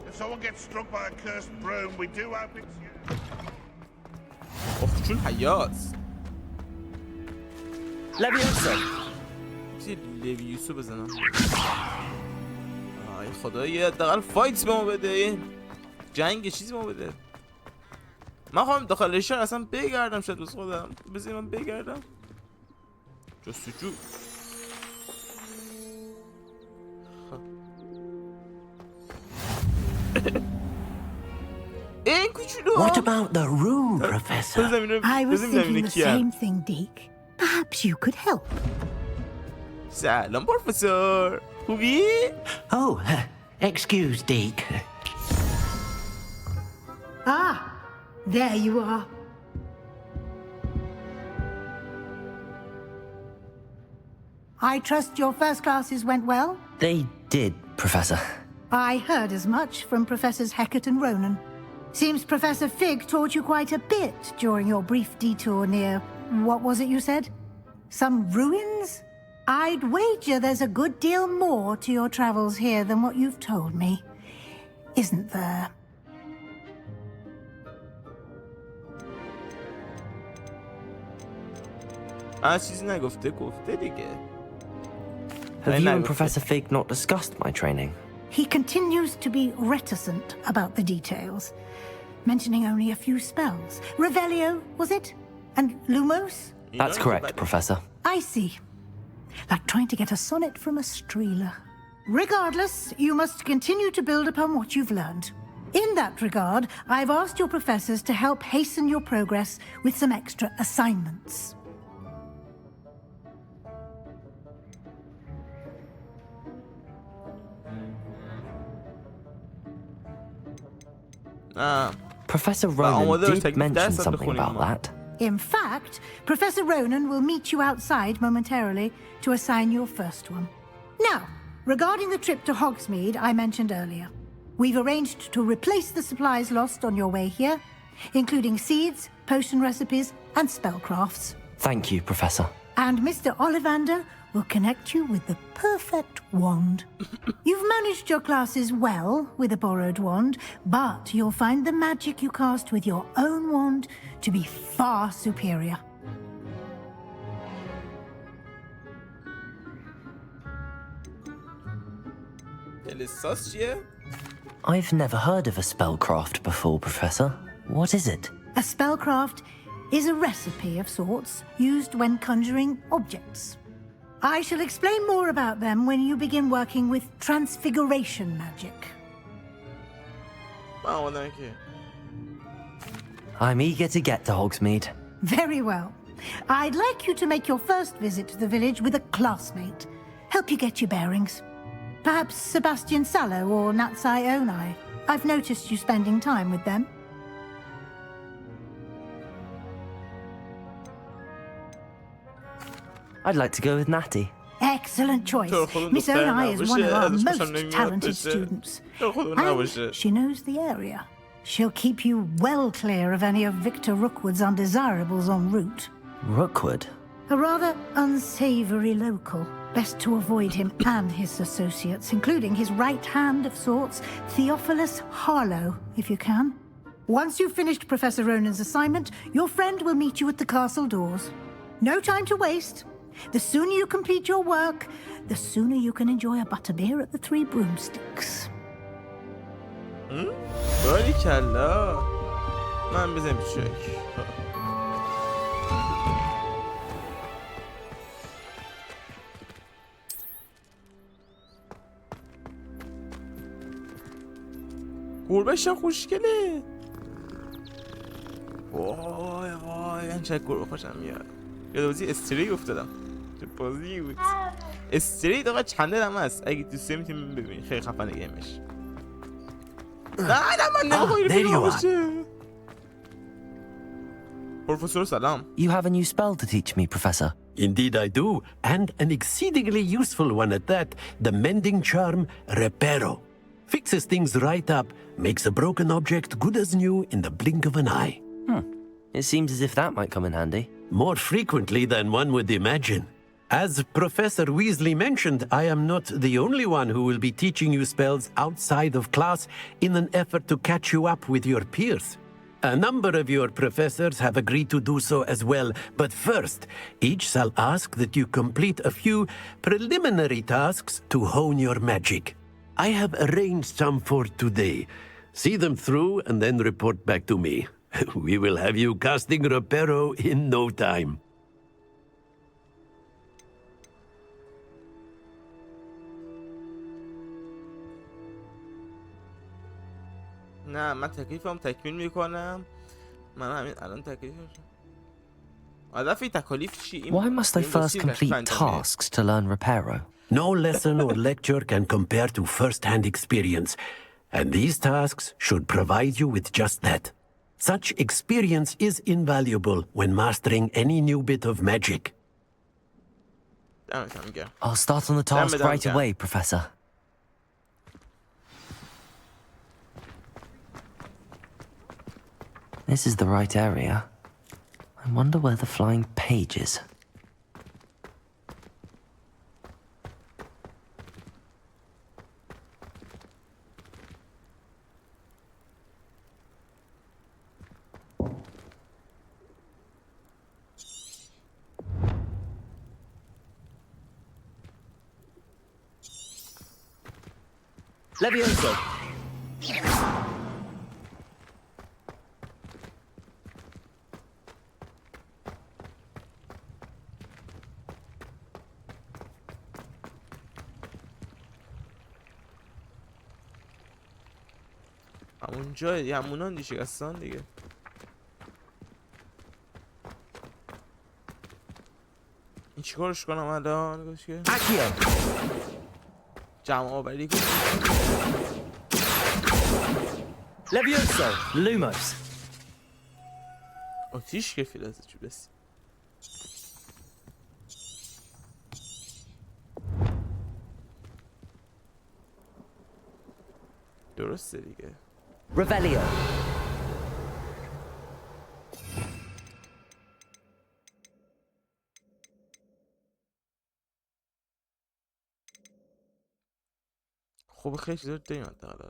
Speaker 13: If someone gets struck by a cursed broom, we do have excuse.
Speaker 1: چون حیاس.
Speaker 12: لویوسو.
Speaker 1: چی لویوسو بزنم؟ آی خدایا حداقل فایت به ما بده. جنگ چیزی به ما بده. من خواهم داخل شهر اصلا بگردم شاید بس خودم. بذاری من بگردم. جستجو. این کوچولو.
Speaker 15: What about the room, Professor?
Speaker 8: I was thinking the same thing, Deke. Perhaps you could help.
Speaker 1: سلام پروفسور. خوبی؟
Speaker 15: Oh, excuse, Deke.
Speaker 8: Ah, there you are. I trust your first classes went well?
Speaker 3: They did, Professor.
Speaker 8: I heard as much from Professors Hecat and Ronan. Seems Professor Fig taught you quite a bit during your brief detour near... what was it you said? Some ruins? I'd wager there's a good deal more to your travels here than what you've told me. Isn't there?
Speaker 1: چیزی نگفته گفته دیگه.
Speaker 3: Have you and Professor Fig not discussed my training?
Speaker 8: He continues to be reticent about the details, mentioning only a few spells. Revelio, was it? And Lumos?
Speaker 3: That's correct, Professor.
Speaker 8: I see. Like trying to get a sonnet from a streeler. Regardless, you must continue to build upon what you've learned. In that regard, I've asked your professors to help hasten your progress with some extra assignments.
Speaker 3: Professor Ronan did mention something about that.
Speaker 8: In fact, Professor Ronan will meet you outside momentarily to assign your first one. Now, regarding the trip to Hogsmeade I mentioned earlier, we've arranged to replace the supplies lost on your way here, including seeds, potion recipes, and spellcrafts.
Speaker 3: Thank you, Professor.
Speaker 8: And Mr. Ollivander will connect you with the perfect wand. You've managed your classes well with a borrowed wand, but you'll find the magic you cast with your own wand to be far superior.
Speaker 3: I've never heard of a spellcraft before, Professor. What is it?
Speaker 8: A spellcraft is a recipe of sorts used when conjuring objects. I shall explain more about them when you begin working with transfiguration magic.
Speaker 1: Oh, thank you.
Speaker 3: I'm eager to get to Hogsmeade.
Speaker 8: Very well. I'd like you to make your first visit to the village with a classmate. Help you get your bearings. Perhaps Sebastian Sallow or Natsai Onai. I've noticed you spending time with them.
Speaker 3: I'd like to go with Natty.
Speaker 8: Excellent choice. Miss Onai is one of our most talented students. And she knows the area. She'll keep you well clear of any of Victor Rookwood's undesirables en route.
Speaker 3: Rookwood?
Speaker 8: A rather unsavory local. Best to avoid him and his associates, including his right hand of sorts, Theophilus Harlow, if you can. Once you've finished Professor Ronan's assignment, your friend will meet you at the castle doors. No time to waste. The sooner you complete your work, the sooner you can enjoy a butterbeer at the Three Broomsticks.
Speaker 1: باریکلا من بزنیم چک. گربه‌ش خوشگله. وای وای من چه گربه خوشم میاد. یاد بازی استری افتادم. چه بازی بود. استری دقیقا چنده هم هست. اگه دوست داری میتونی ببینی. خیلی خفنه گیمش. نه من نمیخوام. Professor Salam.
Speaker 3: You have a new spell to teach me, Professor.
Speaker 15: Indeed I do, and an exceedingly useful one at that, the mending charm Reparo. Fixes things right up, makes a broken object good as new in the blink of an eye.
Speaker 3: It seems as if that might come in handy.
Speaker 15: More frequently than one would imagine. As Professor Weasley mentioned, I am not the only one who will be teaching you spells outside of class in an effort to catch you up with your peers. A number of your professors have agreed to do so as well, but first, each shall ask that you complete a few preliminary tasks to hone your magic. I have arranged some for today. See them through and then report back to me. We will have you casting Reparo in no time.
Speaker 1: نه من تکلیفم تکمیل میکنم. من همین الان تکلیفم. هدف این تکالیف چی؟
Speaker 3: Why must they first complete tasks to learn Reparo?
Speaker 15: No lesson or lecture can compare to first-hand experience, and these tasks should provide you with just that. Such experience is invaluable when mastering any new bit of magic.
Speaker 3: I'll start on the task right away, Professor. This is the right area. I wonder where the flying page is.
Speaker 15: Levioso!
Speaker 1: همون جای همونان دیگه شکستان دیگه. این چیکارش کنم الان؟ نگاش که جمع آوری کنم.
Speaker 3: Levioso! Lumos!
Speaker 1: آتیش که فیلازه چو بسی. درسته دیگه.
Speaker 3: Revelio!
Speaker 1: خب خیلی چیزا داریم حداقل.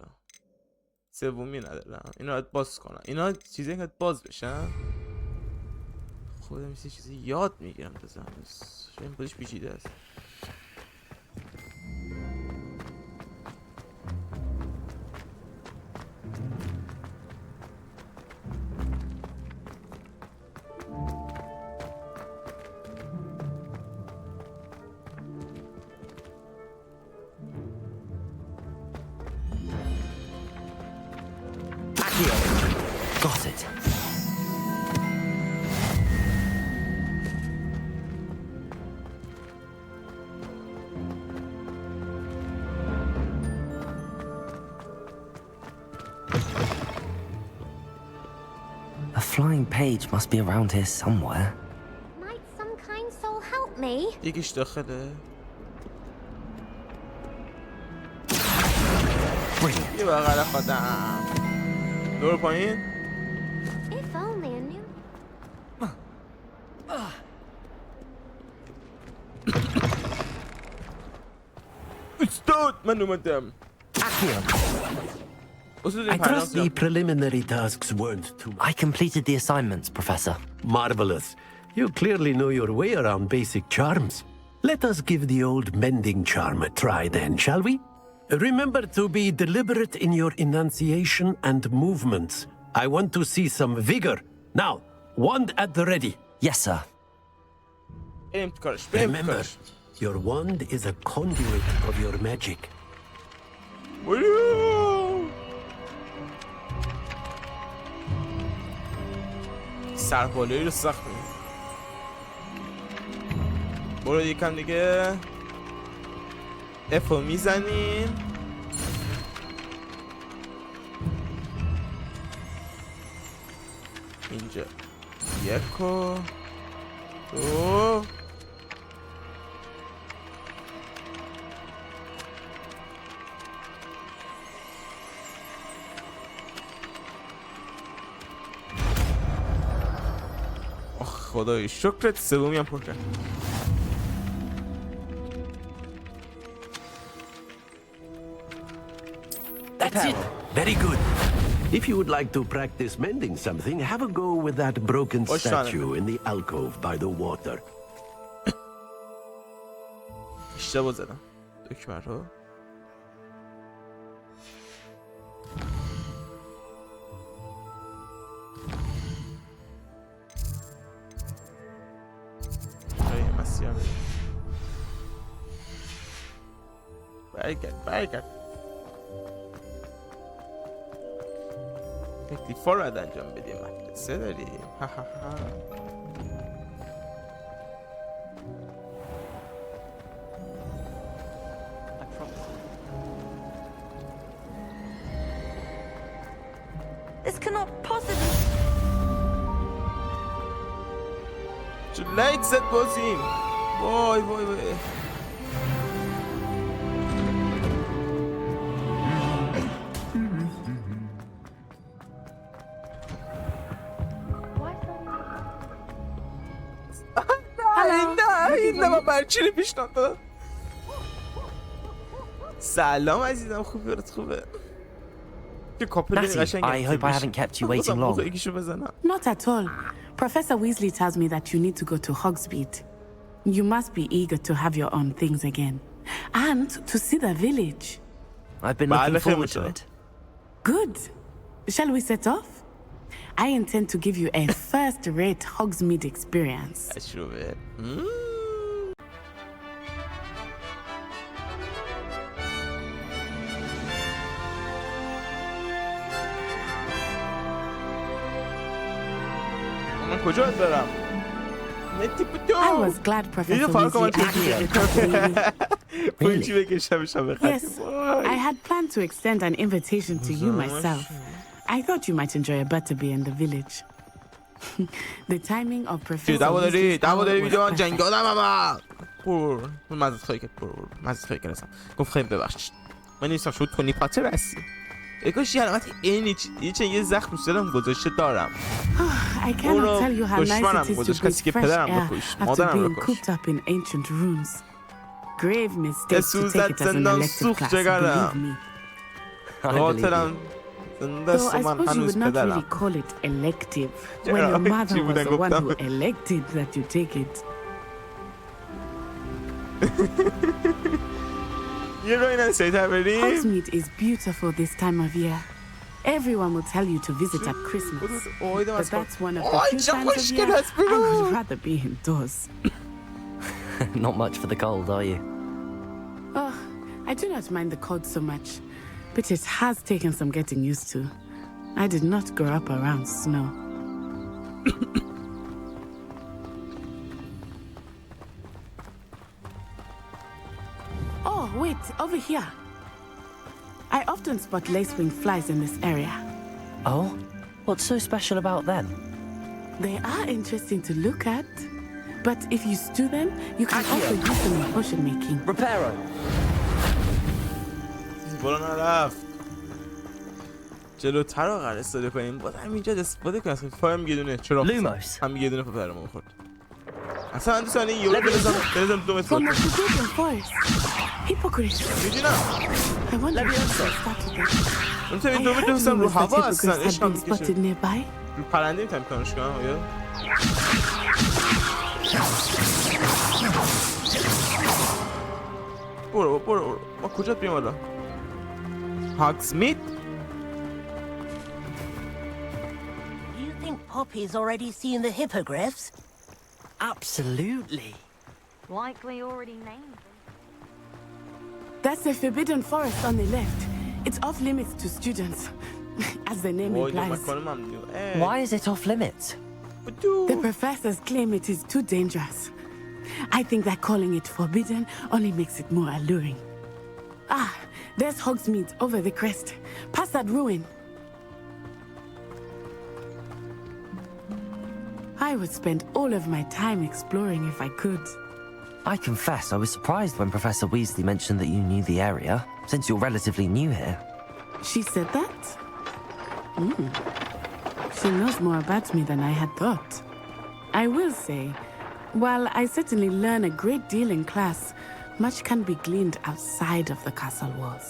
Speaker 1: سومی ندارم. اینا باید باز کنم. اینا چیزایی که باز بشن. خودم یه چیزی یاد میگیرم تا زمان. این بودش پیچیده است.
Speaker 3: Got it. A flying page must be around here somewhere.
Speaker 17: Might some kind soul help me?
Speaker 1: یکیش داخله. یه بغل خودم. دور پایین.
Speaker 17: If only I knew.
Speaker 1: استاد من اومدم.
Speaker 15: I trust the preliminary tasks weren't too much.
Speaker 3: I completed the assignments, Professor.
Speaker 15: Marvelous. You clearly know your way around basic charms. Let us give the old mending charm a try then, shall we? Remember to be deliberate in your enunciation and movements. I want to see some vigor. Now, wand at the ready.
Speaker 3: Yes, sir.
Speaker 15: Remember, your wand is a conduit of your magic.
Speaker 1: سربالایی رو سخت می‌کنه. برو یکم دیگه. افو میزنیم. اینجا یک و دو. خدای شکرت سومی هم پر کرد.
Speaker 15: That's it. Very good. If you would like to practice mending something, have a go with that broken statue in the alcove by the water.
Speaker 1: اشتباه زدم. دکمه رو. برگرد تکلیفا رو باید انجام بدیم. مدرسه داریم.
Speaker 2: This cannot possibly.
Speaker 1: چه لایت زد بازیم. وای وای وای. نه من برچی رو پیشنهاد دادم. سلام عزیزم، خوبه؟
Speaker 3: Natty, I hope I haven't kept you waiting long.
Speaker 14: Not at all. Professor Weasley tells me that you need to go to Hogsmeade. You must be eager to have your own things again. And to see the village.
Speaker 3: I've been looking forward to it.
Speaker 14: Good. Shall we set off? I intend to give you a first-rate Hogsmeade experience.
Speaker 1: کجا برم؟
Speaker 14: I was glad Professor Weasley Yes, I had planned to extend an invitation to you myself. I thought you might enjoy a butterbeer in the village. The timing of Professor Weasley's
Speaker 1: گفت خیلی ببخشید. من نیستم، شد تونی پاتر هستی. کاش یه علامت اینی یه زخم رو سرم گذاشته دارم.
Speaker 14: I cannot tell you how nice it is to breathe fresh air after being cooped up in ancient rooms. Grave mistake to take it as an elective class, believe me. Though I suppose you would not really call it elective when your mother was the one who elected that you take it. Hogsmeade is beautiful this time of year. Everyone will tell you to visit at Christmas, but that's one of the few times of year I would rather be indoors.
Speaker 3: Not much for the cold, are you?
Speaker 14: Oh, I do not mind the cold so much, but it has taken some getting used to. I did not grow up around snow. Oh, wait, over here. I often spot lacewing flies in this area.
Speaker 3: Oh? What's so special about them?
Speaker 14: They are interesting to look at, but if you stew them, you can also use them in potion making.
Speaker 3: Reparo!
Speaker 1: جلوتر رو قرار استفاده کنیم. باید همینجا استفاده کنیم. اصلا فایم یه دونه چرا هم یه دونه پاپرمون خورد. اصلا من دوستان این یورو بلزم 2 متر
Speaker 14: From the forbidden forest. Hypocrite. I wonder if they started that.
Speaker 1: اون تایی 2 متر دوستان رو هوا هستن. عشقم
Speaker 14: spotted nearby.
Speaker 1: رو پرنده میتونم کنش کنم آیا؟ برو ما کجا بریم حالا؟ هاگسمید؟
Speaker 5: You think Poppy's already seen the hippogriffs?
Speaker 3: Absolutely.
Speaker 2: Likely already named them.
Speaker 14: That's the forbidden forest on the left. It's off limits to students, as the name implies.
Speaker 3: Why is it off limits?
Speaker 14: The professors claim it is too dangerous. I think that calling it forbidden only makes it more alluring. Ah, there's Hogsmeade over the crest, past that ruin. I would spend all of my time exploring if I could.
Speaker 3: I confess I was surprised when Professor Weasley mentioned that you knew the area, since you're relatively new here.
Speaker 14: She said that? She knows more about me than I had thought. I will say, while I certainly learn a great deal in class, much can be gleaned outside of the castle walls.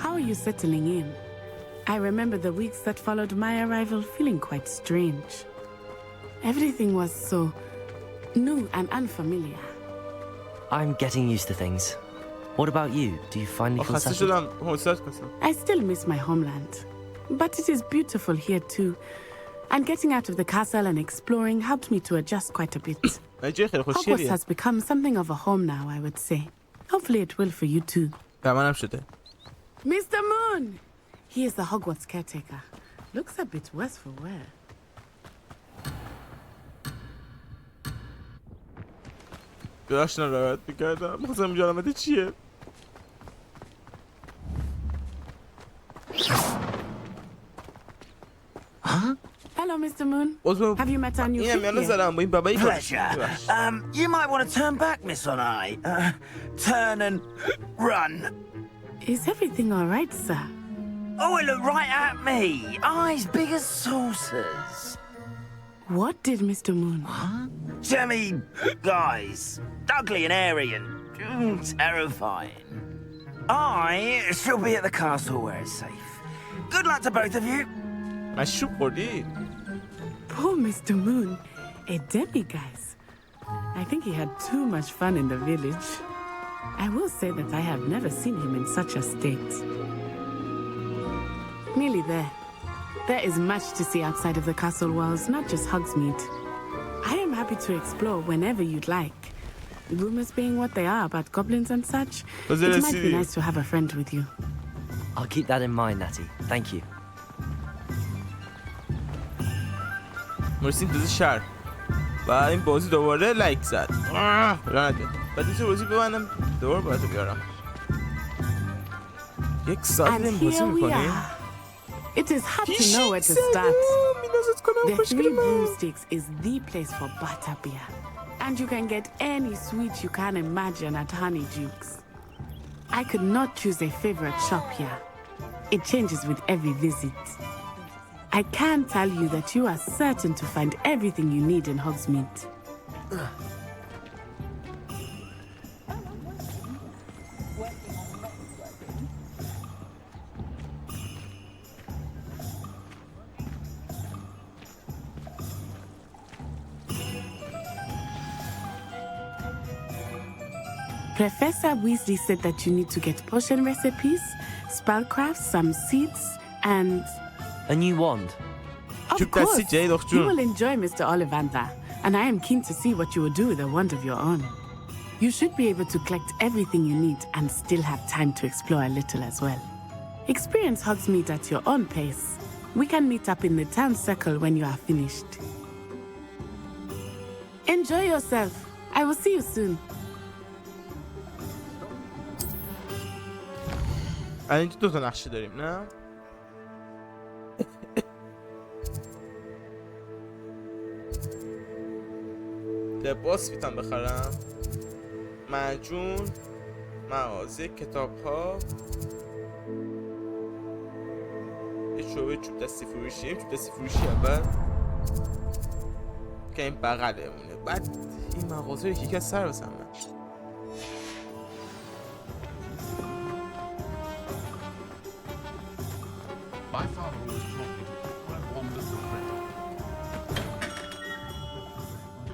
Speaker 14: How are you settling in? I remember the weeks that followed my arrival feeling quite strange. Everything was so new and unfamiliar.
Speaker 3: I'm getting used to things. What about you? Do you finally feel settled?
Speaker 14: I still miss my homeland, but it is beautiful here too. And getting out of the castle and exploring helped me to adjust quite a bit. Hogwarts has become something of a home now, I would say. Hopefully it will for you too.
Speaker 1: منم شده.
Speaker 14: Mr. Moon! He is the Hogwarts caretaker. Looks a bit worse for wear.
Speaker 1: داشتن راحت میکردم. خواستم اینجا علامت چیه؟
Speaker 14: Hello, Mr. Moon. Have you met our new
Speaker 18: Pleasure. You might want to turn back, Miss Onai. Turn and run.
Speaker 14: Is everything all right, sir?
Speaker 18: Oh, it looked right at me. Eyes big as saucers.
Speaker 14: What did Mr. Moon?
Speaker 18: Jemmy guys. Ugly and airy and terrifying. I shall be at the castle where it's safe. Good luck to both of you.
Speaker 14: Poor Mr. Moon. A demiguise. I think he had too much fun in the village. I will say that I have never seen him in such a state. Nearly there. There is much to see outside of the castle walls, not just Hogsmeade. I am happy to explore whenever you'd like. Rumors being what they are about goblins and such, it might be nice to have a friend with you.
Speaker 3: I'll keep that in mind, Natty. Thank you.
Speaker 1: مرسیم دوز شهر و این بازی دوباره لایک زد لعنته بعد این بازی ببندم دوباره باید بیارم یک ساعت این بازی میکنیم
Speaker 14: It is hard to know where to start. The Three Broomsticks is the place for butterbeer. And you can get any sweet you can imagine at Honeyduke's. I could not choose a favorite shop here. It changes with every visit. I can tell you that you are certain to find everything you need in Hogsmeade. Professor Weasley said that you need to get potion recipes, spellcrafts, some seeds, and...
Speaker 3: a new wand.
Speaker 14: Of course, you will enjoy Mr. Ollivander, and I am keen to see what you will do with a wand of your own. You should be able to collect everything you need and still have time to explore a little as well. Experience Hogsmeade at your own pace. We can meet up in the town circle when you are finished. Enjoy yourself. I will see you soon.
Speaker 1: اینجا دو تا نقشه داریم نه؟ لباس میتونم بخرم معجون مغازه کتاب ها یه شعبه چوب دستی فروشی اول که این بغله مونه بعد این مغازه رو یکی از سر بسم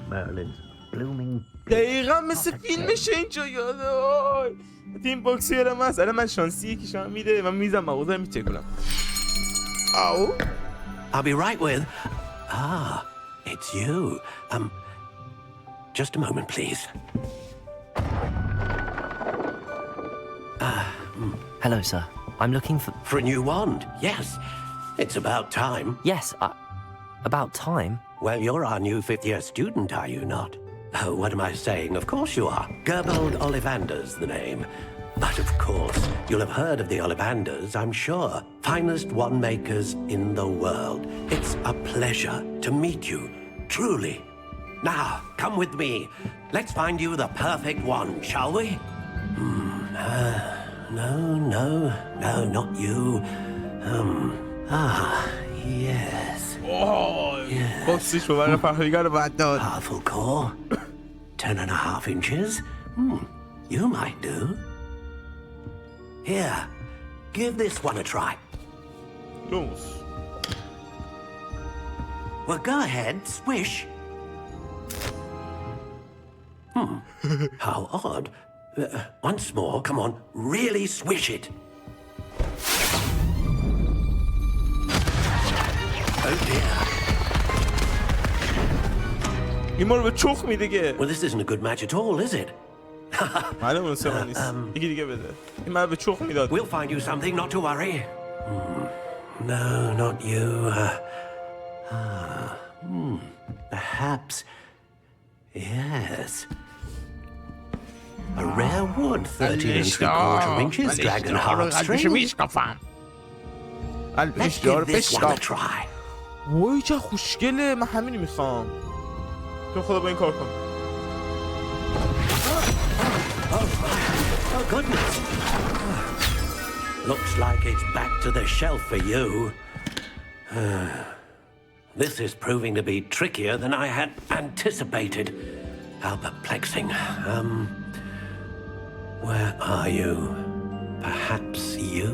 Speaker 1: من دقیقا مثل فیلمشه اینجا یاده این باکسی یادم هست الان من شانسی یکیش هم میده من میزم مغازه رو میچک کنم او
Speaker 15: I'll be right with it's you just a moment please
Speaker 3: hello sir I'm looking
Speaker 15: for a new wand yes it's about time
Speaker 3: yes about time
Speaker 15: well you're our new 5th year student are you not oh what am I saying of course you are Gerbold Ollivander's the name but of course you'll have heard of the Ollivanders I'm sure finest wand makers in the world it's a pleasure to meet you truly now come with me let's find you the perfect wand shall we no not you yes
Speaker 1: بکسیش رو برای فرهیگر باید داد
Speaker 15: powerful core 10.5 inches you might do here give this one a try
Speaker 1: Loose.
Speaker 15: well go ahead swish how odd once more come on really swish it oh dear
Speaker 1: این ما رو به چخ میده که
Speaker 15: well this isn't a good match at all is it
Speaker 1: معلومه اون سوم نیست. یکی دیگه بده. این من به چخ میداد.
Speaker 15: We'll find you something, not to worry. No, not you. Perhaps. Yes. A rare wood, 13 3/4 inches, dragon heartstring. Let's give this one a try.
Speaker 1: وای چه خوشگله. من همینو میخوام. تو خدا با این کار کن.
Speaker 15: Oh goodness. Looks like it's back to the shelf for you. This is proving to be trickier than I had anticipated. How perplexing. Where are you? Perhaps you?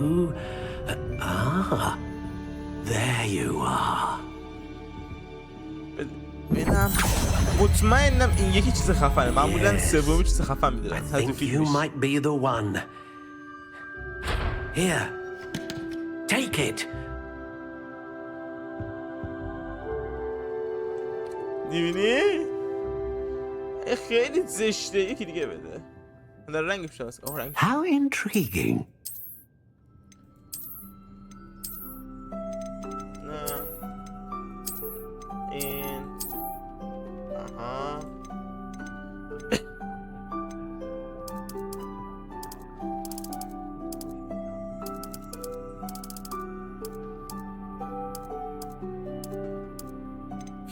Speaker 15: There you are.
Speaker 1: ببینم مطمئنم این یکی چیز خفنه. معمولا سومی چیز خفن میدارن.
Speaker 15: I think you might be the one. Here. Take it.
Speaker 1: میبینی؟ خیلی زشته. یکی دیگه بده. در رنگ بشناس. رنگ.
Speaker 15: How intriguing.
Speaker 1: نه. این.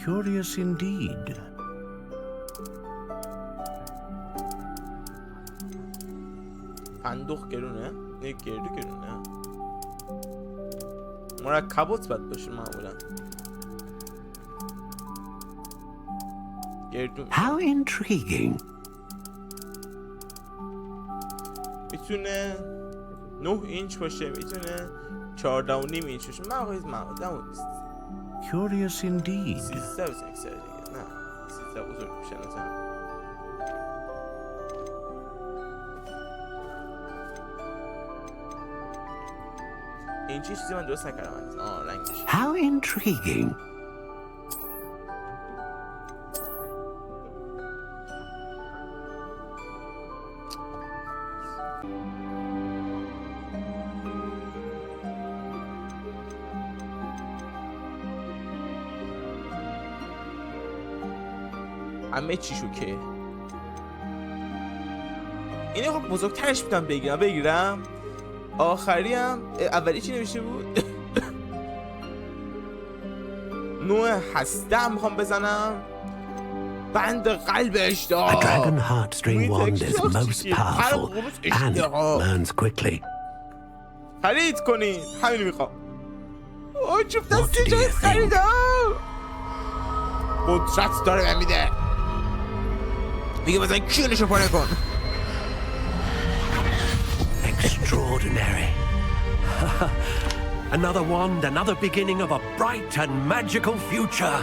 Speaker 15: Curious indeed.
Speaker 1: اندوخ گرونه؟ نه گردو گرونه. مرکبات باید باشه معمولا. گردو.
Speaker 15: How intriguing.
Speaker 1: میتونه 9 اینچ باشه، میتونه 14.5 اینچ باشه. معمولا نیست.
Speaker 15: Curious indeed.
Speaker 1: 13 بزن اکسر دیگه. نه 13 بزرگ میشه نظرم. این چیزی من درست نکردم. رنگش.
Speaker 15: How intriguing.
Speaker 1: همه چی شوکه. اینه خب بزرگترش میتونم بگیرم. آخری هم اولی چی نوشته بود؟ نوع هسته میخوام بزنم. بند قلبش دار.
Speaker 15: A dragon heartstring wand is most powerful and learns quickly.
Speaker 1: خرید کنین. همینو میخوام. جفت دستی جای خریدم. قدرت داره من میده. میگه بزن کیونشو پاره کن.
Speaker 15: Extraordinary. Another wand, another beginning of a bright and magical future.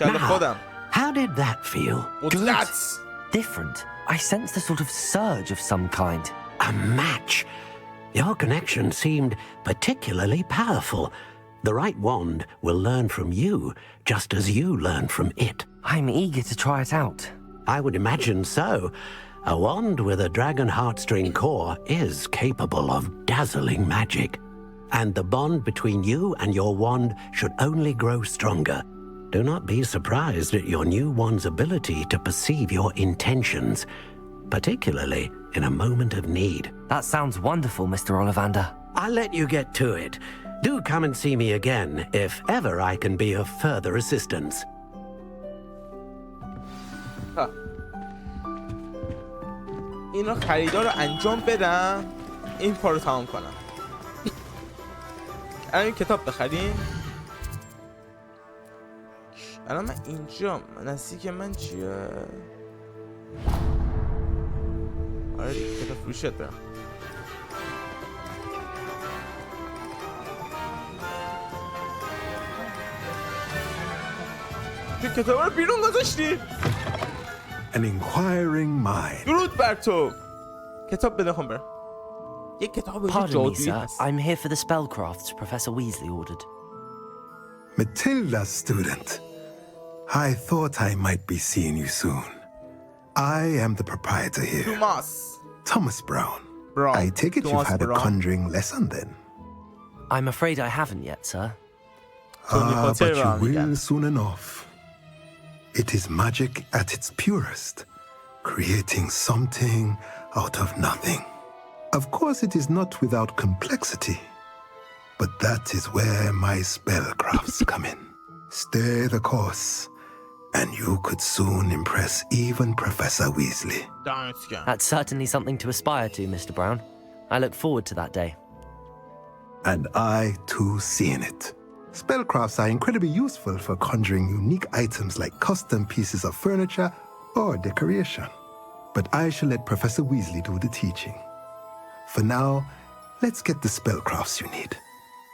Speaker 3: Now,
Speaker 15: how did that feel?
Speaker 3: Good. Different. I sensed a sort of surge of some kind.
Speaker 15: A match. Your connection seemed particularly powerful. The right wand will learn from you, just as you learn from it.
Speaker 3: I'm eager to try it out.
Speaker 15: I would imagine so. A wand with a dragon heartstring core is capable of dazzling magic. And the bond between you and your wand should only grow stronger. Do not be surprised at your new wand's ability to perceive your intentions, particularly in a moment of need.
Speaker 3: That sounds wonderful, Mr. Ollivander.
Speaker 15: I'll let you get to it. Do come and see me again if ever I can be of further assistance.
Speaker 1: اینا خریدار رو انجام بدم. این کار رو تمام کنم. الان این کتاب بخریم. الان من اینجا نزدیک من چیه؟ آره کتاب فروشت برم. تو کتاب رو بیرون گذاشتی؟
Speaker 19: An inquiring mind.
Speaker 1: درود بر تو. کتاب بده خون برم. یک کتاب جادویی هست.
Speaker 3: I'm here for the spellcrafts Professor Weasley ordered.
Speaker 19: Matilda's student. I thought I might be seeing you soon. I am the proprietor here. Thomas Brown. I take it you've had a conjuring lesson then?
Speaker 3: I'm afraid I haven't yet, sir.
Speaker 19: But you will soon enough. It is magic at its purest, creating something out of nothing. Of course, it is not without complexity, but that is where my spellcrafts come in. Stay the course, and you could soon impress even Professor Weasley.
Speaker 3: That's certainly something to aspire to, Mr. Brown. I look forward to that day.
Speaker 19: And I, too, see in it. Spellcrafts are incredibly useful for conjuring unique items like custom pieces of furniture or decoration. But I shall let Professor Weasley do the teaching. For now, let's get the spellcrafts you need.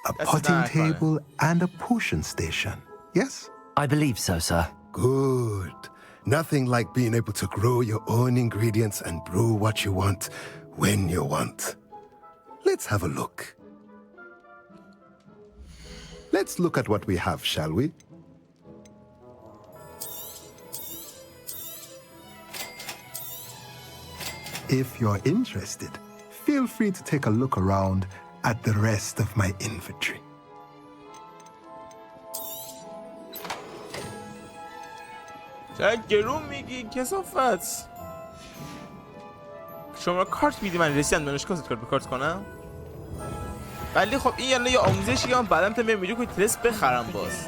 Speaker 19: A potting table and a potion station, yes?
Speaker 3: I believe so, sir.
Speaker 19: Good. Nothing like being able to grow your own ingredients and brew what you want when you want. Let's have a look. Let's look at what we have, shall we? If you're interested, feel free to take a look around at the rest of my inventory.
Speaker 1: چرا گرون میگی کسافت؟ شما کارت میدی من رسیدم دانشگاه کارت به کارت کنم؟ ولی خب این یعنی یه آموزشی که من بعدم تا میام ویدیو که تست بخرم باز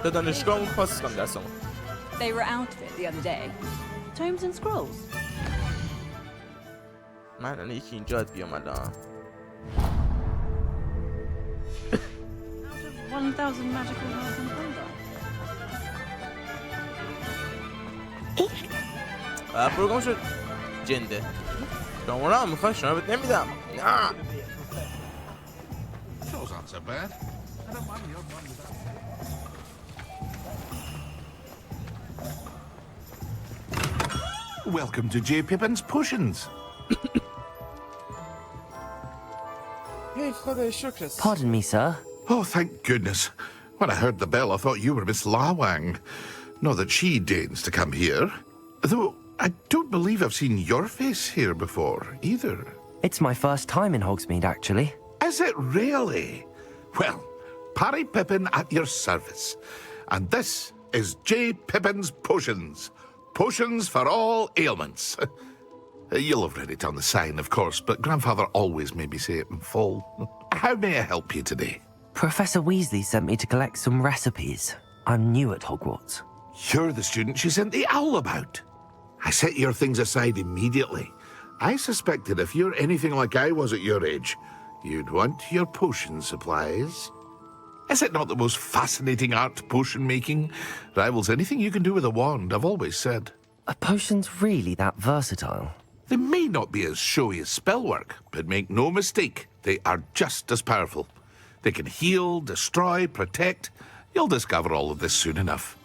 Speaker 1: تا دانشگاهمون پاس کنم درسامو.
Speaker 20: They were out of it the other day. Tomes and scrolls.
Speaker 1: من الان یکی اینجا بیام الان.
Speaker 20: 1000 magical hours in Thunder.
Speaker 1: پروگرام شد جنده. شما را میخوای شما بهت نمیدم. نه.
Speaker 13: Those aren't so bad. I don't mind the odd one without. Welcome to J. Pippin's Potions.
Speaker 3: Pardon me, sir.
Speaker 13: Oh, thank goodness. When I heard the bell, I thought you were Miss Lawang. Not that she deigns to come here. Though, I don't believe I've seen your face here before, either.
Speaker 3: It's my first time in Hogsmeade, actually.
Speaker 13: Is it really? Well, Parry Pippin at your service. And this is J. Pippin's Potions. Potions for all ailments. You'll have read it on the sign, of course, but Grandfather always made me say it in full. How may I help you today?
Speaker 3: Professor Weasley sent me to collect some recipes. I'm new at Hogwarts.
Speaker 13: You're the student she sent the owl about. I set your things aside immediately. I suspected if you're anything like I was at your age, you'd want your potion supplies. Is it not the most fascinating art, potion making? Rivals anything you can do with a wand, I've always said.
Speaker 3: Are potions really that versatile?
Speaker 13: They may not be as showy as spellwork, but make no mistake, they are just as powerful. They can heal, destroy, protect. You'll discover all of this soon enough.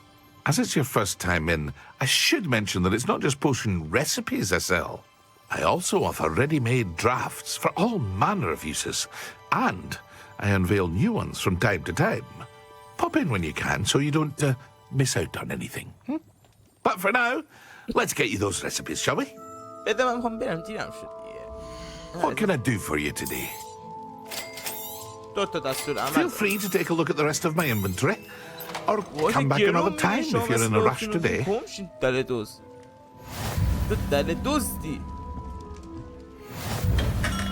Speaker 13: As it's your first time in, I should mention that it's not just potion recipes I sell. I also offer ready-made drafts for all manner of uses, and I unveil new ones from time to time. Pop in when you can so you don't miss out on anything. But for now, let's get you those recipes, shall we? What can I do for you today? Feel free to take a look at the rest of my inventory, or come back another time if you're in a rush today.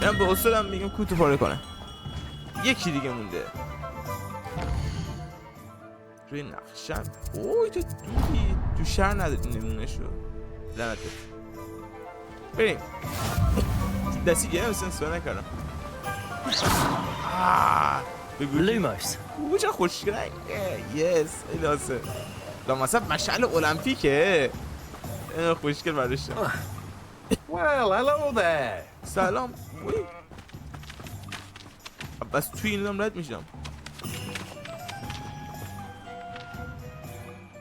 Speaker 1: من به اصولم میگم کوتو پاره کنه. یکی دیگه مونده. روی نقشم. اوه تو دوری تو شهر نداری نمونه شو. لعنت بریم. دستی گرم استفاده نکردم.
Speaker 3: لوموس.
Speaker 1: اوه چه خوشگله. یس الهاسه. مثلا مشعل المپیکه. خوشگل برداشتم.
Speaker 21: Well, hello there.
Speaker 1: سلام. بس توی این دم رد میشم.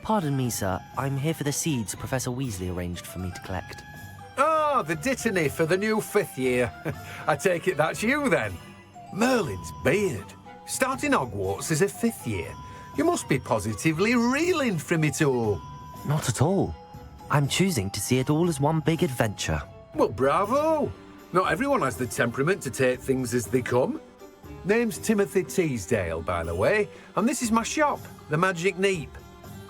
Speaker 3: Pardon me, sir. I'm here for the seeds Professor Weasley arranged for me to collect.
Speaker 21: Oh, the dittany for the new 5th year. I take it that's you then. Merlin's beard. Starting Hogwarts as a 5th year. You must be positively reeling from it all.
Speaker 3: Not at all. I'm choosing to see it all as one big adventure.
Speaker 21: Well, bravo! Not everyone has the temperament to take things as they come. Name's Timothy Teasdale, by the way, and this is my shop, the Magic Neep.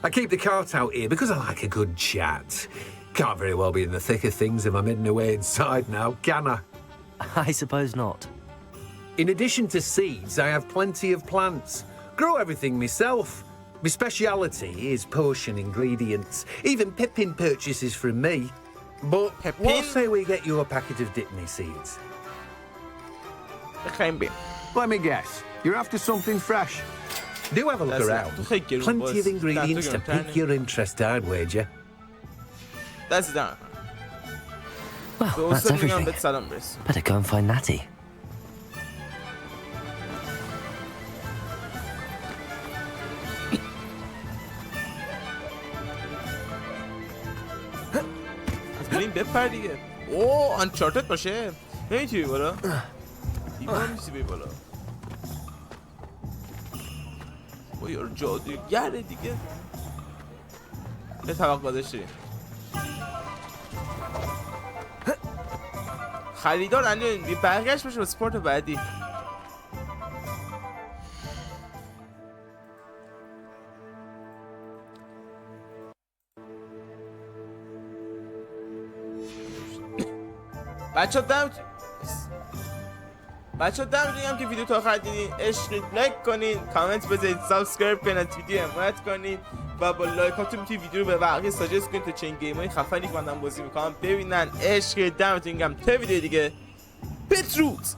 Speaker 21: I keep the cart out here because I like a good chat. Can't very well be in the thick of things if I'm hidden away inside now, can I?
Speaker 3: I suppose not.
Speaker 21: In addition to seeds, I have plenty of plants. Grow everything myself. My speciality is potion ingredients. Even Pippin purchases from me. But what say we get you a packet of Dipney seeds? Let me guess. You're after something fresh. Do have a look around. Plenty of ingredients to pique your interest, I'd wager.
Speaker 1: That's done.
Speaker 3: Well, that's everything. Better go and find Natty.
Speaker 1: بریم بپر دیگه. اوه آنچارتد باشه. نمیتونی بی بالا. دیوار میسی بی بالا. اوه یارو جادوگره دیگه. یه طبق بازش داریم. خریدار انجام برگشت بشه به سپورت بعدی. بچه دم دیگم که ویدیو تا آخر دیدین عشقید لایک کنین، کامنت بذارید، سابسکرایب کنین، از ویدیو حمایت کنین و با لایکاتون میتونید ویدیو رو به بقیه ساجست کنین تا چنین گیمای خفنی که من بازی میکنم ببینن. عشقید دمتون گرم. تا ویدیو دیگه پتروت.